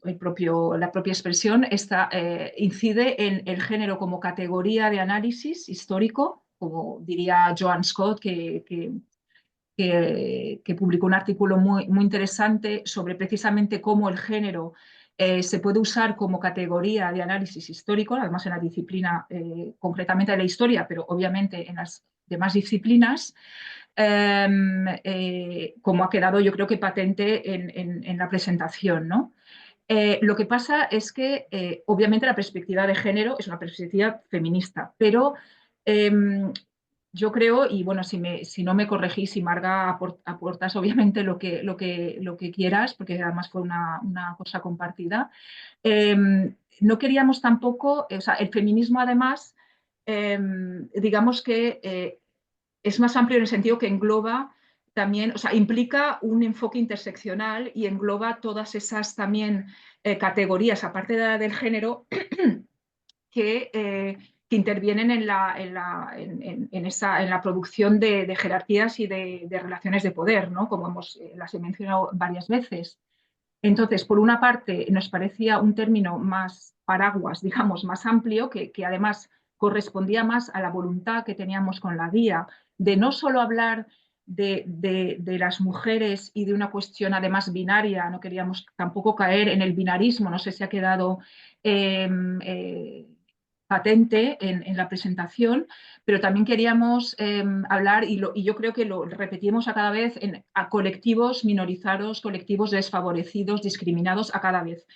la propia expresión, incide en el género como categoría de análisis histórico, como diría Joan Scott, que publicó un artículo muy, muy interesante sobre precisamente cómo el género se puede usar como categoría de análisis histórico, además en la disciplina concretamente de la historia, pero obviamente en las demás disciplinas, como ha quedado yo creo que patente en la presentación, ¿no? Lo que pasa es que obviamente la perspectiva de género es una perspectiva feminista, pero yo creo, y bueno, si no me corregís, si Marga aportas obviamente lo que quieras, porque además fue una cosa compartida. No queríamos tampoco, o sea, el feminismo además, digamos que es más amplio en el sentido que engloba también, o sea, implica un enfoque interseccional y engloba todas esas también categorías, aparte del género, que intervienen en la producción de jerarquías y de relaciones de poder, ¿no? Como las he mencionado varias veces. Entonces, por una parte, nos parecía un término más paraguas, digamos, más amplio, que además correspondía más a la voluntad que teníamos con la guía de no solo hablar de las mujeres y de una cuestión además binaria, no queríamos tampoco caer en el binarismo, no sé si ha quedado patente en la presentación, pero también queríamos hablar, y yo creo que lo repetimos a cada vez, a colectivos minorizados, colectivos desfavorecidos, discriminados a cada vez.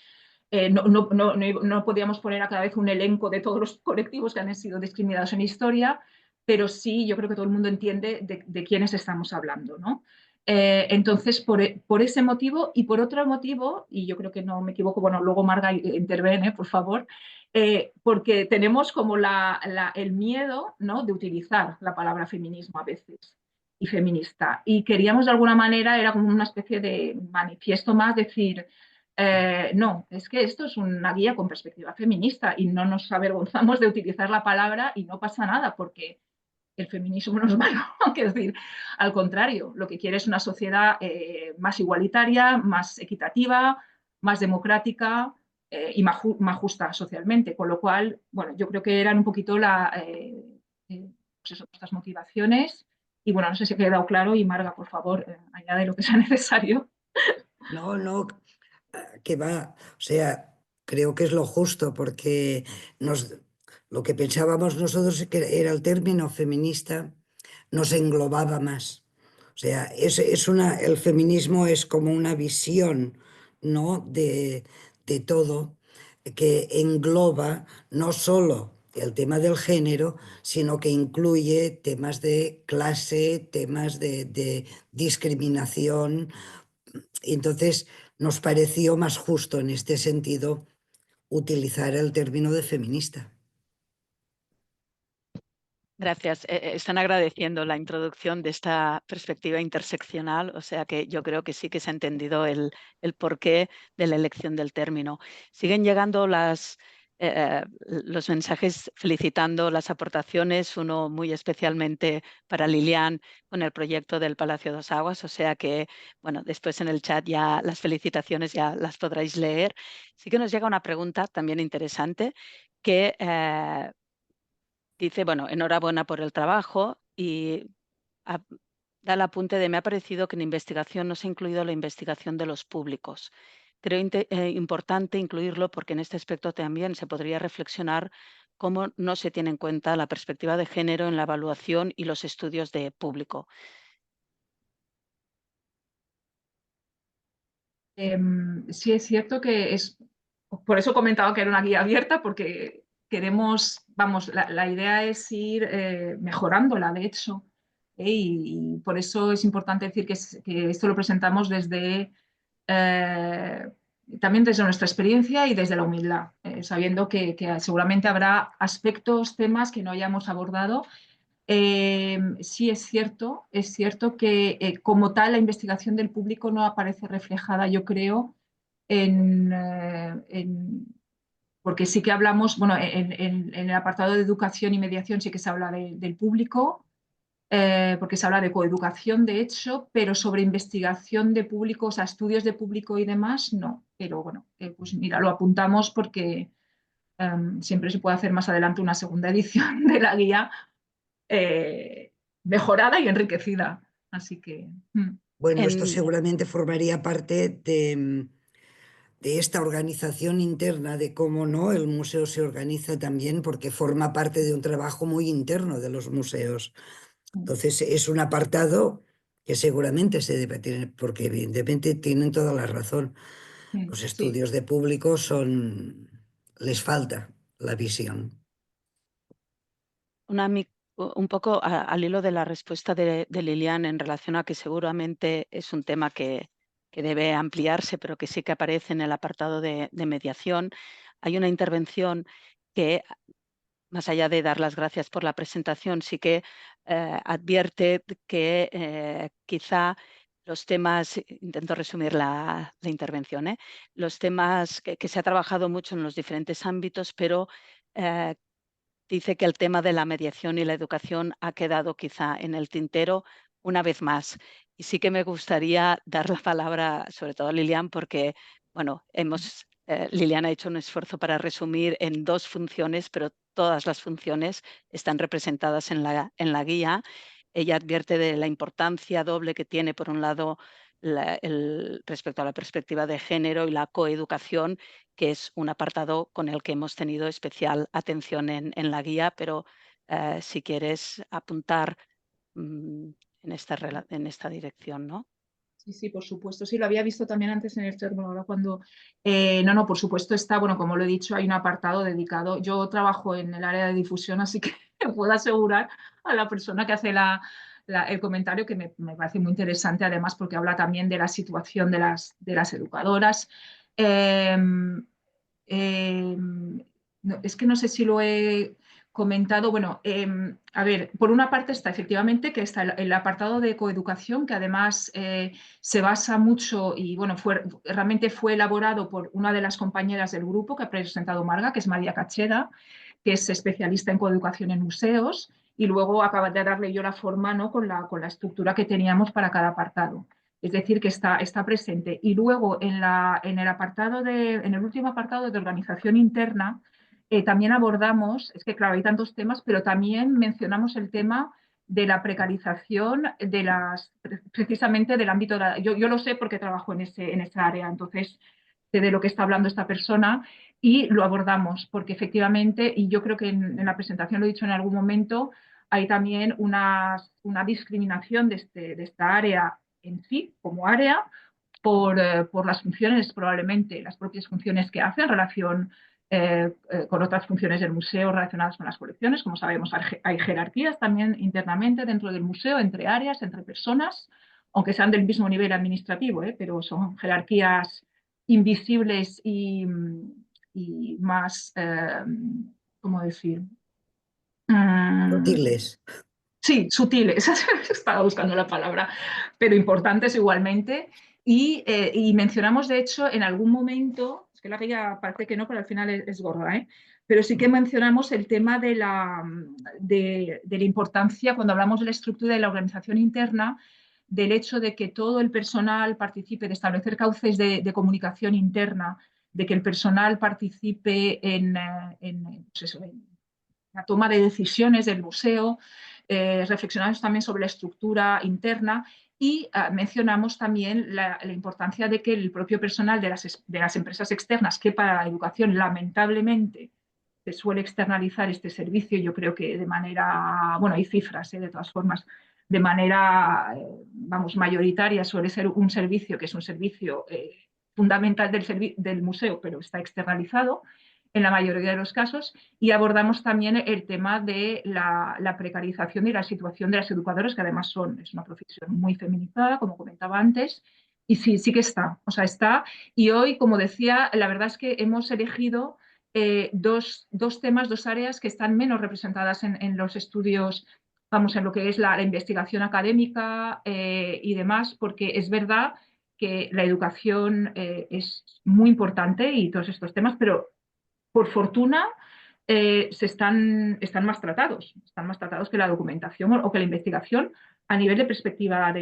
No podíamos poner a cada vez un elenco de todos los colectivos que han sido discriminados en historia, pero sí, yo creo que todo el mundo entiende de quiénes estamos hablando, ¿no? Entonces, por ese motivo y por otro motivo, y yo creo que no me equivoco, bueno, luego Marga interviene, por favor, porque tenemos como el miedo, ¿no?, de utilizar la palabra feminismo a veces y feminista. Y queríamos de alguna manera, era como una especie de manifiesto más, decir, no, es que esto es una guía con perspectiva feminista y no nos avergonzamos de utilizar la palabra y no pasa nada porque el feminismo no es malo. Quiero decir, al contrario, lo que quiere es una sociedad más igualitaria, más equitativa, más democrática y más justa socialmente. Con lo cual, bueno, yo creo que eran un poquito pues eso, nuestras motivaciones. Y bueno, no sé si ha quedado claro y Marga, por favor, añade lo que sea necesario. No, no, que va, o sea, creo que es lo justo porque lo que pensábamos nosotros es que era el término feminista, nos englobaba más. O sea, el feminismo es como una visión, ¿no?, de todo, que engloba no solo el tema del género, sino que incluye temas de clase, temas de discriminación. Y entonces nos pareció más justo en este sentido utilizar el término de feminista. Gracias. Están agradeciendo la introducción de esta perspectiva interseccional, o sea que yo creo que sí que se ha entendido el porqué de la elección del término. Siguen llegando los mensajes felicitando las aportaciones, uno muy especialmente para Lilian con el proyecto del Palacio Dos Aguas, o sea que, bueno, después en el chat ya las felicitaciones ya las podréis leer. Sí que nos llega una pregunta también interesante que dice, bueno, enhorabuena por el trabajo y da el apunte de me ha parecido que en investigación no se ha incluido la investigación de los públicos. Creo importante incluirlo porque en este aspecto también se podría reflexionar cómo no se tiene en cuenta la perspectiva de género en la evaluación y los estudios de público. Sí es cierto que por eso comentaba que era una guía abierta, porque queremos, vamos, la idea es ir mejorándola, de hecho, y por eso es importante decir que esto lo presentamos también desde nuestra experiencia y desde la humildad, sabiendo que seguramente habrá aspectos, temas que no hayamos abordado. Sí es cierto que como tal la investigación del público no aparece reflejada, yo creo, porque sí que hablamos, bueno, en el apartado de educación y mediación sí que se habla del público, porque se habla de coeducación, de hecho, pero sobre investigación de público, o sea, estudios de público y demás, no. Pero bueno, pues mira, lo apuntamos porque siempre se puede hacer más adelante una segunda edición de la guía mejorada y enriquecida. Así que... Bueno, esto seguramente formaría parte de esta organización interna, de cómo no el museo se organiza también, porque forma parte de un trabajo muy interno de los museos. Entonces es un apartado que seguramente se debe tener, porque evidentemente tienen toda la razón. Los estudios de público les falta la visión. Un poco al hilo de la respuesta de Lilian en relación a que seguramente es un tema que debe ampliarse, pero que sí que aparece en el apartado de mediación. Hay una intervención que, más allá de dar las gracias por la presentación, sí que advierte que quizá los temas, intento resumir la intervención, los temas que se ha trabajado mucho en los diferentes ámbitos, pero dice que el tema de la mediación y la educación ha quedado quizá en el tintero una vez más. Y sí que me gustaría dar la palabra, sobre todo a Lilian, porque, bueno, Lilian ha hecho un esfuerzo para resumir en 2 funciones, pero todas las funciones están representadas en la guía. Ella advierte de la importancia doble que tiene, por un lado, respecto a la perspectiva de género y la coeducación, que es un apartado con el que hemos tenido especial atención en la guía, pero si quieres apuntar en esta dirección, ¿no? Sí, por supuesto. Sí, lo había visto también antes en el chat, bueno, ahora cuando... no, por supuesto está, bueno, como lo he dicho, hay un apartado dedicado. Yo trabajo en el área de difusión, así que puedo asegurar a la persona que hace el comentario que me parece muy interesante, además, porque habla también de la situación de las educadoras. Eh, es que no sé si lo he comentado. Bueno, a ver, por una parte está efectivamente que está el apartado de coeducación, que además se basa mucho y bueno, realmente fue elaborado por una de las compañeras del grupo que ha presentado Marga, que es María Cacheda, que es especialista en coeducación en museos, y luego acaba de darle yo la forma, ¿no?, con la estructura que teníamos para cada apartado. Es decir, que está presente. Y luego en el último apartado de organización interna, también abordamos, es que claro, hay tantos temas, pero también mencionamos el tema de la precarización precisamente del ámbito yo lo sé porque trabajo en esa área, entonces sé de lo que está hablando esta persona y lo abordamos, porque efectivamente, y yo creo que en la presentación lo he dicho en algún momento, hay también una discriminación de esta área en sí, como área, por las funciones, probablemente las propias funciones que hace en relación con otras funciones del museo relacionadas con las colecciones. Como sabemos, hay jerarquías también internamente dentro del museo, entre áreas, entre personas, aunque sean del mismo nivel administrativo, pero son jerarquías invisibles y más, ¿cómo decir? Sutiles. Sí, sutiles, estaba buscando la palabra, pero importantes igualmente. Y mencionamos, de hecho, en algún momento, es que la guía parece que no, pero al final es gorda, pero sí que mencionamos el tema de la importancia, cuando hablamos de la estructura y de la organización interna, del hecho de que todo el personal participe, de establecer cauces de comunicación interna, de que el personal participe pues eso, en la toma de decisiones del museo. Reflexionamos también sobre la estructura interna y mencionamos también la importancia de que el propio personal de las empresas externas, que para la educación lamentablemente se suele externalizar este servicio, yo creo que de manera, bueno, hay cifras de todas formas, de manera, vamos, mayoritaria suele ser un servicio que es un servicio fundamental del museo, pero está externalizado en la mayoría de los casos, y abordamos también el tema de la precarización y la situación de las educadoras, que además es una profesión muy feminizada, como comentaba antes, y sí que está, o sea, está. Y hoy, como decía, la verdad es que hemos elegido dos temas, dos áreas que están menos representadas en los estudios, vamos, en lo que es la investigación académica y demás, porque es verdad que la educación es muy importante y todos estos temas, pero por fortuna, están más tratados que la documentación o que la investigación a nivel de perspectiva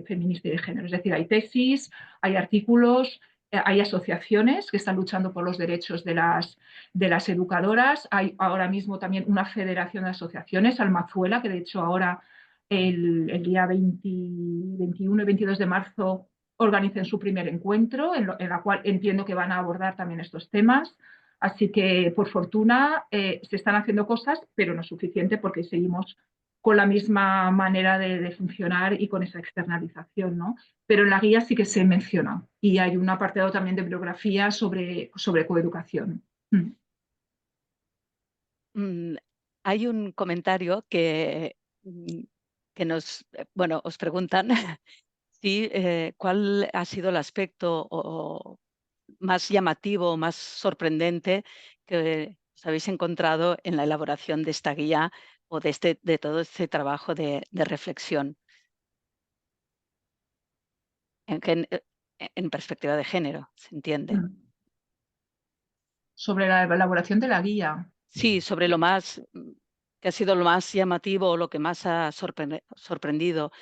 feminista y de género. Es decir, hay tesis, hay artículos, hay asociaciones que están luchando por los derechos de las educadoras. Hay ahora mismo también una federación de asociaciones, Almazuela, que de hecho ahora el día 21 y 22 de marzo organicen su primer encuentro, en la cual entiendo que van a abordar también estos temas. Así que, por fortuna, se están haciendo cosas, pero no es suficiente porque seguimos con la misma manera de funcionar y con esa externalización, ¿no? Pero en la guía sí que se menciona y hay un apartado también de bibliografía sobre coeducación. Hay un comentario que bueno, os preguntan si, cuál ha sido el aspecto más llamativo, más sorprendente que os habéis encontrado en la elaboración de esta guía o de todo este trabajo de reflexión en perspectiva de género, ¿se entiende? Sobre la elaboración de la guía. Sí, sobre lo más que ha sido lo más llamativo o lo que más ha sorprendido.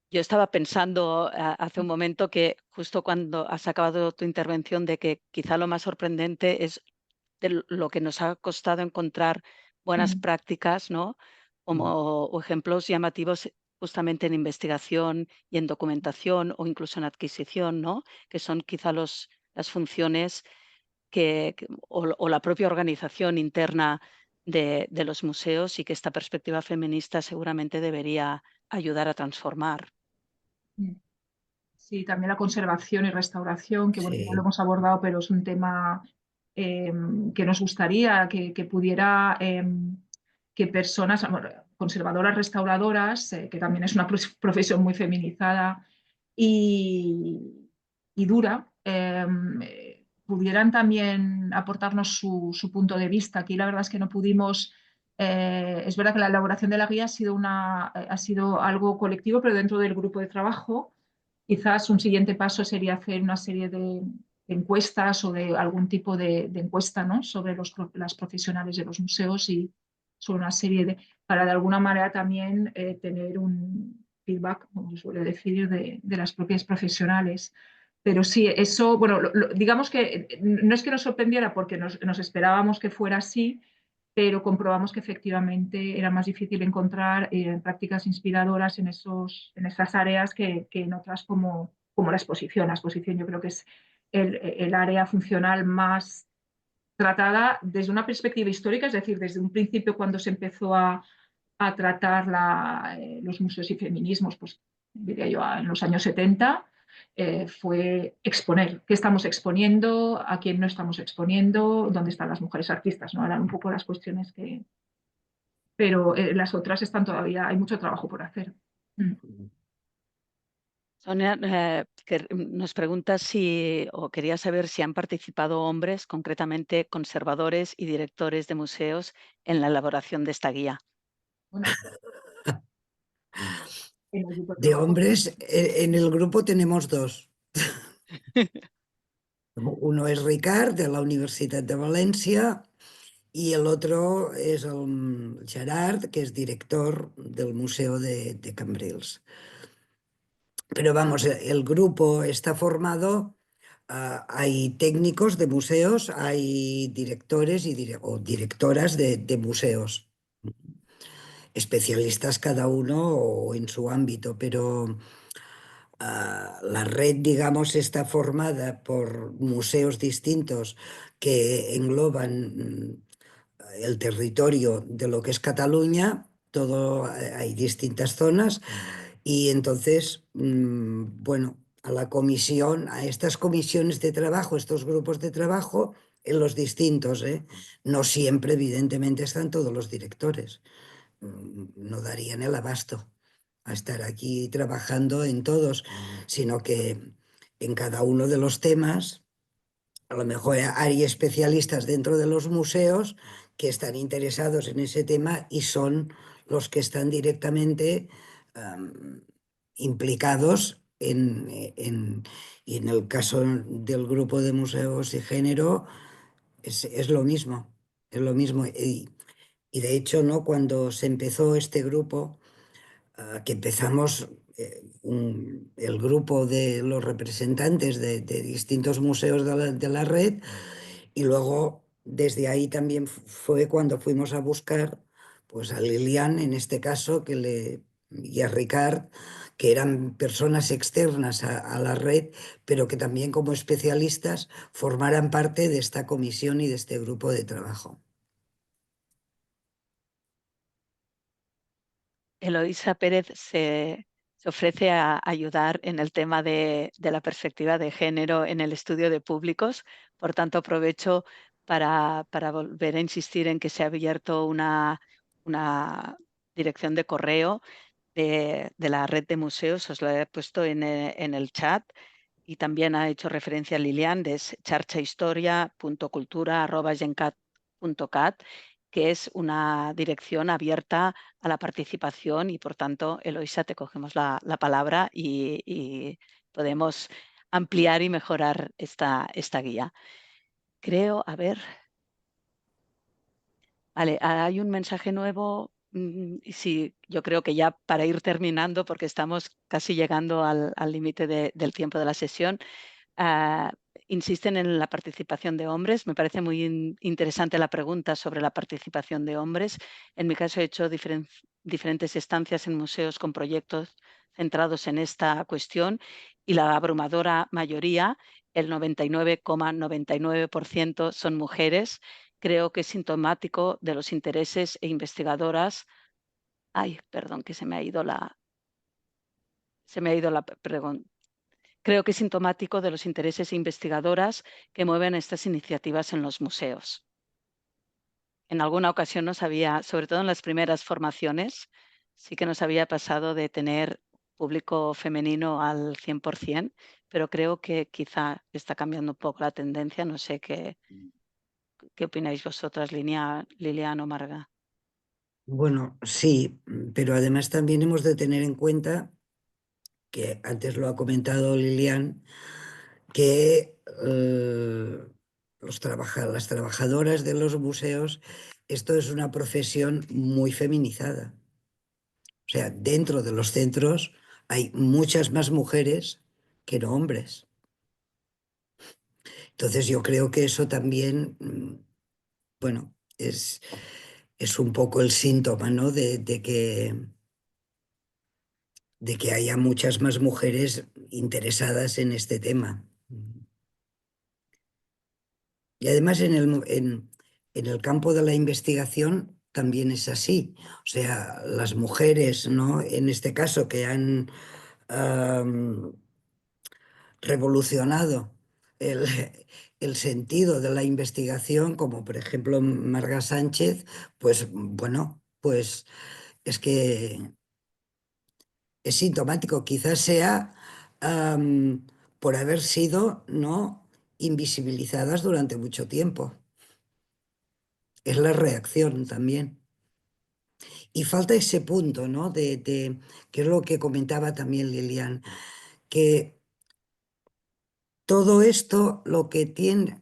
Yo estaba pensando hace un momento que justo cuando has acabado tu intervención de que quizá lo más sorprendente es de lo que nos ha costado encontrar buenas prácticas, ¿no? O ejemplos llamativos justamente en investigación y en documentación o incluso en adquisición, ¿no? Que son quizá las funciones o la propia organización interna de los museos y que esta perspectiva feminista seguramente debería ayudar a transformar. Sí, también la conservación y restauración, que bueno, ya Sí. lo hemos abordado, pero es un tema que nos gustaría que pudiera, que personas, bueno, conservadoras, restauradoras, que también es una profesión muy feminizada y dura, pudieran también aportarnos su punto de vista. Aquí la verdad es que no pudimos. Es verdad que la elaboración de la guía ha sido algo colectivo, pero dentro del grupo de trabajo. Quizás un siguiente paso sería hacer una serie de encuestas o de algún tipo de encuesta, ¿no?, sobre las profesionales de los museos y sobre una serie para de alguna manera también tener un feedback, como se suele decir, de las propias profesionales. Pero sí, eso, bueno, digamos que no es que nos sorprendiera porque nos esperábamos que fuera así, pero comprobamos que efectivamente era más difícil encontrar prácticas inspiradoras en esas áreas que en otras como la exposición. La exposición yo creo que es el área funcional más tratada desde una perspectiva histórica, es decir, desde un principio cuando se empezó a tratar los museos y feminismos, pues diría yo en los años 70, fue exponer. ¿Qué estamos exponiendo? ¿A quién no estamos exponiendo? ¿Dónde están las mujeres artistas? ¿No? Eran un poco las cuestiones que... Pero las otras están todavía, hay mucho trabajo por hacer. Sonia, nos pregunta o quería saber si han participado hombres, concretamente conservadores y directores de museos, en la elaboración de esta guía. Bueno, en el grupo de De trabajo. hombres, en el grupo tenemos dos. Uno es Ricard, de la Universidad de Valencia, y el otro es el Gerard, que es director del Museo de Cambrils. Pero vamos, el grupo está formado, hay técnicos de museos, hay directores o directoras de museos, especialistas cada uno o en su ámbito, pero la red, digamos, está formada por museos distintos que engloban el territorio de lo que es Cataluña. Hay distintas zonas y entonces, bueno, a estas comisiones de trabajo, estos grupos de trabajo, en los distintos, no siempre, evidentemente, están todos los directores. No darían el abasto a estar aquí trabajando en todos, sino que en cada uno de los temas, a lo mejor hay especialistas dentro de los museos que están interesados en ese tema y son los que están directamente implicados y en el caso del grupo de museos y género es lo mismo, es lo mismo. Y de hecho, ¿no?, cuando se empezó este grupo, que empezamos el grupo de los representantes de distintos museos de la red, y luego desde ahí también fue cuando fuimos a buscar pues a Lilian, en este caso, y a Ricard, que eran personas externas a la red, pero que también como especialistas formaran parte de esta comisión y de este grupo de trabajo. Eloísa Pérez se ofrece a ayudar en el tema de la perspectiva de género en el estudio de públicos. Por tanto, aprovecho para volver a insistir en que se ha abierto una dirección de correo de la red de museos. Os lo he puesto en el chat. Y también ha hecho referencia a Lilian, de xarxahistoria.cultura@gencat.cat, que es una dirección abierta a la participación y, por tanto, Eloísa, te cogemos la palabra y podemos ampliar y mejorar esta guía. Creo, a ver. Vale, hay un mensaje nuevo. Sí, yo creo que ya para ir terminando, porque estamos casi llegando al límite del tiempo de la sesión. Insisten en la participación de hombres. Me parece muy interesante la pregunta sobre la participación de hombres. En mi caso he hecho diferentes estancias en museos con proyectos centrados en esta cuestión y la abrumadora mayoría, el 99,99%, son mujeres. Creo que es sintomático de los intereses e investigadoras. Ay, perdón, que se me ha ido la pregunta. creo que es sintomático de los intereses investigadoras que mueven estas iniciativas en los museos. En alguna ocasión nos había, sobre todo en las primeras formaciones, sí que nos había pasado de tener público femenino al 100%, pero creo que quizá está cambiando un poco la tendencia. No sé qué opináis vosotras, Lilian o Marga. Bueno, sí, pero además también hemos de tener en cuenta, que antes lo ha comentado Lilian, que las trabajadoras de los museos, esto es una profesión muy feminizada. O sea, dentro de los centros hay muchas más mujeres que no hombres. Entonces yo creo que eso también, bueno, es un poco el síntoma, ¿no? de que haya muchas más mujeres interesadas en este tema. Y además en el campo de la investigación también es así. O sea, las mujeres, ¿no? En este caso, que han revolucionado el, el sentido de la investigación, como por ejemplo Marga Sánchez, pues bueno, pues es que es sintomático, quizás sea por haber sido, ¿no?, invisibilizadas durante mucho tiempo. Es la reacción también. Y falta ese punto, ¿no?, que es lo que comentaba también Lilian, que todo esto lo que tiene,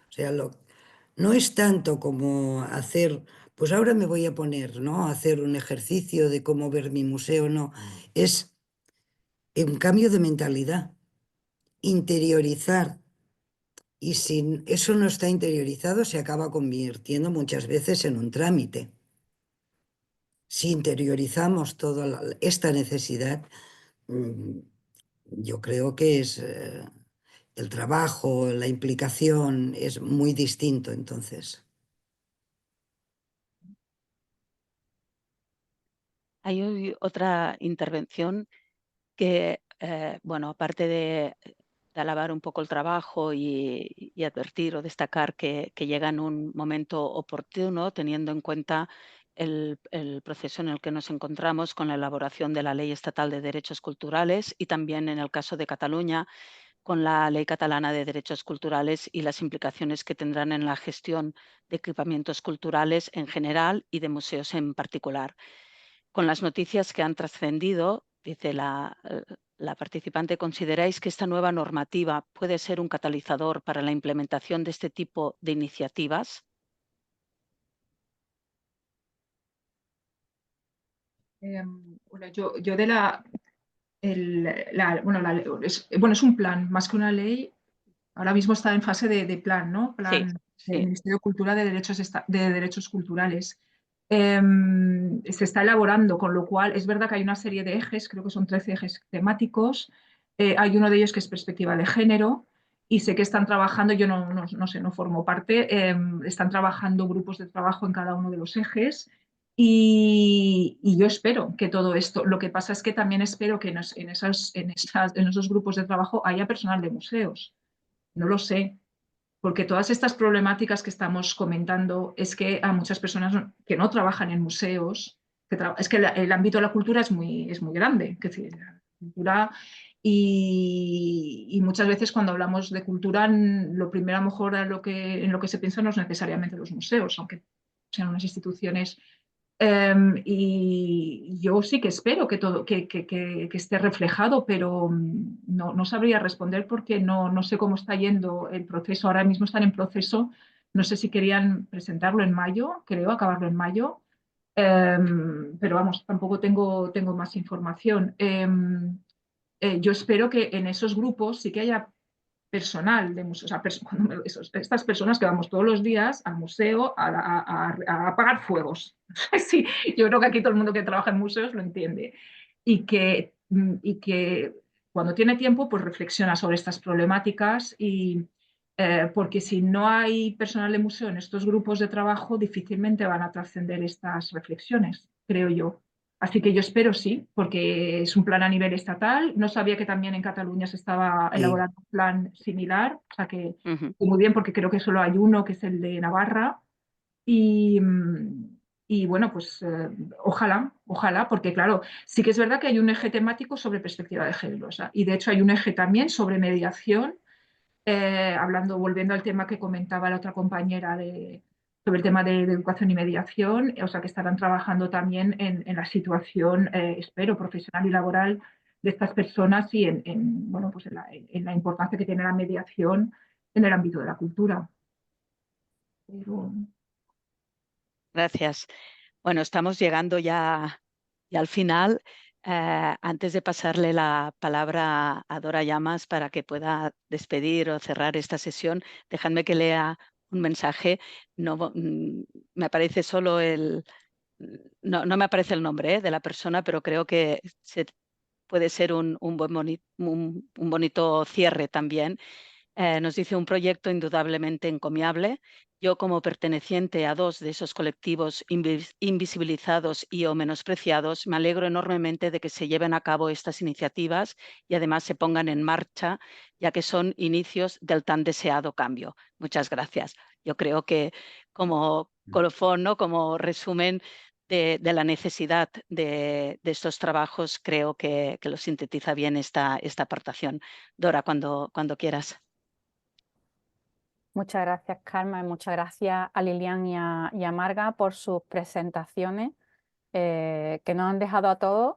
o sea, no es tanto como hacer, pues ahora me voy a poner, ¿no?, a hacer un ejercicio de cómo ver mi museo, no, es un cambio de mentalidad, interiorizar. Y si eso no está interiorizado, se acaba convirtiendo muchas veces en un trámite. Si interiorizamos toda esta necesidad, yo creo que es el trabajo, la implicación es muy distinto entonces. Hay otra intervención que, bueno, aparte de alabar un poco el trabajo y advertir o destacar que llega en un momento oportuno, teniendo en cuenta el proceso en el que nos encontramos con la elaboración de la Ley Estatal de Derechos Culturales y también en el caso de Cataluña con la Ley Catalana de Derechos Culturales y las implicaciones que tendrán en la gestión de equipamientos culturales en general y de museos en particular. Con las noticias que han trascendido, dice la participante, ¿consideráis que esta nueva normativa puede ser un catalizador para la implementación de este tipo de iniciativas? Bueno, yo de es un plan, más que una ley. Ahora mismo está en fase de plan, ¿no? Sí, Plan del sí. Ministerio de Cultura de Derechos Culturales. Se está elaborando, con lo cual es verdad que hay una serie de ejes, creo que son 13 ejes temáticos. Hay uno de ellos que es perspectiva de género y sé que están trabajando, yo no sé, no formo parte, están trabajando grupos de trabajo en cada uno de los ejes. Y yo espero que todo esto, lo que pasa es que también espero que en esos grupos de trabajo haya personal de museos. No lo sé, porque todas estas problemáticas que estamos comentando es que a muchas personas que no trabajan en museos, es que el ámbito de la cultura es muy grande, es decir, la cultura y muchas veces cuando hablamos de cultura, lo primero a lo mejor en lo que se piensa no es necesariamente los museos, aunque sean unas instituciones. Y yo sí que espero que todo que esté reflejado, pero no sabría responder porque no sé cómo está yendo el proceso. Ahora mismo están en proceso. No sé si querían presentarlo en mayo, creo, acabarlo en mayo. Pero vamos, tampoco tengo más información. Yo espero que en esos grupos sí que haya personal de museo, o sea, estas personas que vamos todos los días al museo a apagar fuegos. Sí, yo creo que aquí todo el mundo que trabaja en museos lo entiende. Y que cuando tiene tiempo, pues reflexiona sobre estas problemáticas porque si no hay personal de museo en estos grupos de trabajo, difícilmente van a trascender estas reflexiones, creo yo. Así que yo espero sí, porque es un plan a nivel estatal. No sabía que también en Cataluña se estaba Sí. elaborando un plan similar, o sea que Ujú. muy bien, porque creo que solo hay uno, que es el de Navarra. Y, y bueno, pues ojalá, porque claro, sí que es verdad que hay un eje temático sobre perspectiva de género, o sea, y de hecho hay un eje también sobre mediación, volviendo al tema que comentaba la otra compañera sobre el tema de educación y mediación, o sea, que estarán trabajando también en la situación, espero, profesional y laboral de estas personas y bueno, pues en la importancia que tiene la mediación en el ámbito de la cultura. Pero... Gracias. Bueno, estamos llegando ya al final. Antes de pasarle la palabra a Dora Llamas para que pueda despedir o cerrar esta sesión, dejadme que lea un mensaje. No, me aparece solo no me aparece el nombre de la persona, pero creo que puede ser un bonito cierre también. Nos dice: un proyecto indudablemente encomiable. Yo, como perteneciente a 2 de esos colectivos invisibilizados y o menospreciados, me alegro enormemente de que se lleven a cabo estas iniciativas y además se pongan en marcha, ya que son inicios del tan deseado cambio. Muchas gracias. Yo creo que como colofón, ¿no?, como resumen de la necesidad de estos trabajos, creo que lo sintetiza bien esta aportación. Dora, cuando quieras. Muchas gracias, Karma, y muchas gracias a Lilian y a Marga por sus presentaciones, que nos han dejado a todos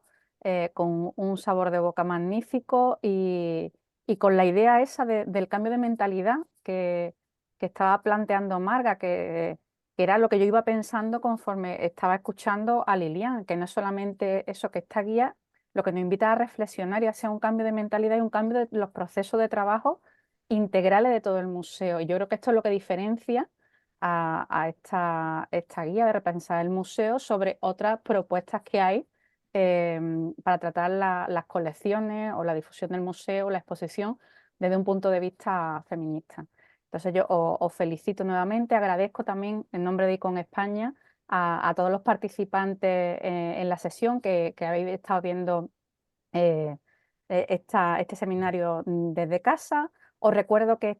con un sabor de boca magnífico y con la idea esa del cambio de mentalidad que estaba planteando Marga, que era lo que yo iba pensando conforme estaba escuchando a Lilian, que no es solamente eso, que esta guía lo que nos invita a reflexionar y hacer un cambio de mentalidad y un cambio de los procesos de trabajo integrales de todo el museo. Y yo creo que esto es lo que diferencia a esta guía de repensar el museo sobre otras propuestas que hay para tratar las colecciones o la difusión del museo, la exposición, desde un punto de vista feminista. Entonces yo os felicito nuevamente, agradezco también en nombre de ICON España a todos los participantes en la sesión que habéis estado viendo este seminario desde casa. Os recuerdo que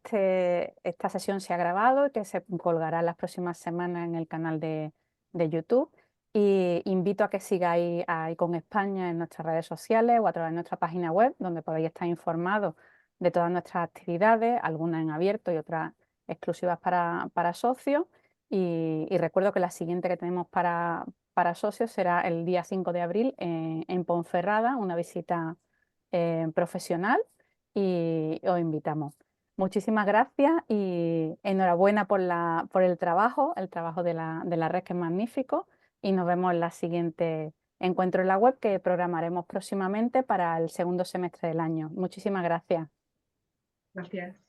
esta sesión se ha grabado y que se colgará las próximas semanas en el canal de YouTube. Y invito a que sigáis a ICON España en nuestras redes sociales o a través de nuestra página web, donde podéis estar informados de todas nuestras actividades, algunas en abierto y otras exclusivas para socios. Y recuerdo que la siguiente que tenemos para socios será el día 5 de abril en Ponferrada, una visita profesional, y os invitamos. Muchísimas gracias y enhorabuena por el trabajo de la red, que es magnífico, y nos vemos en la siguiente encuentro en la web que programaremos próximamente para el segundo semestre del año. Muchísimas gracias. Gracias.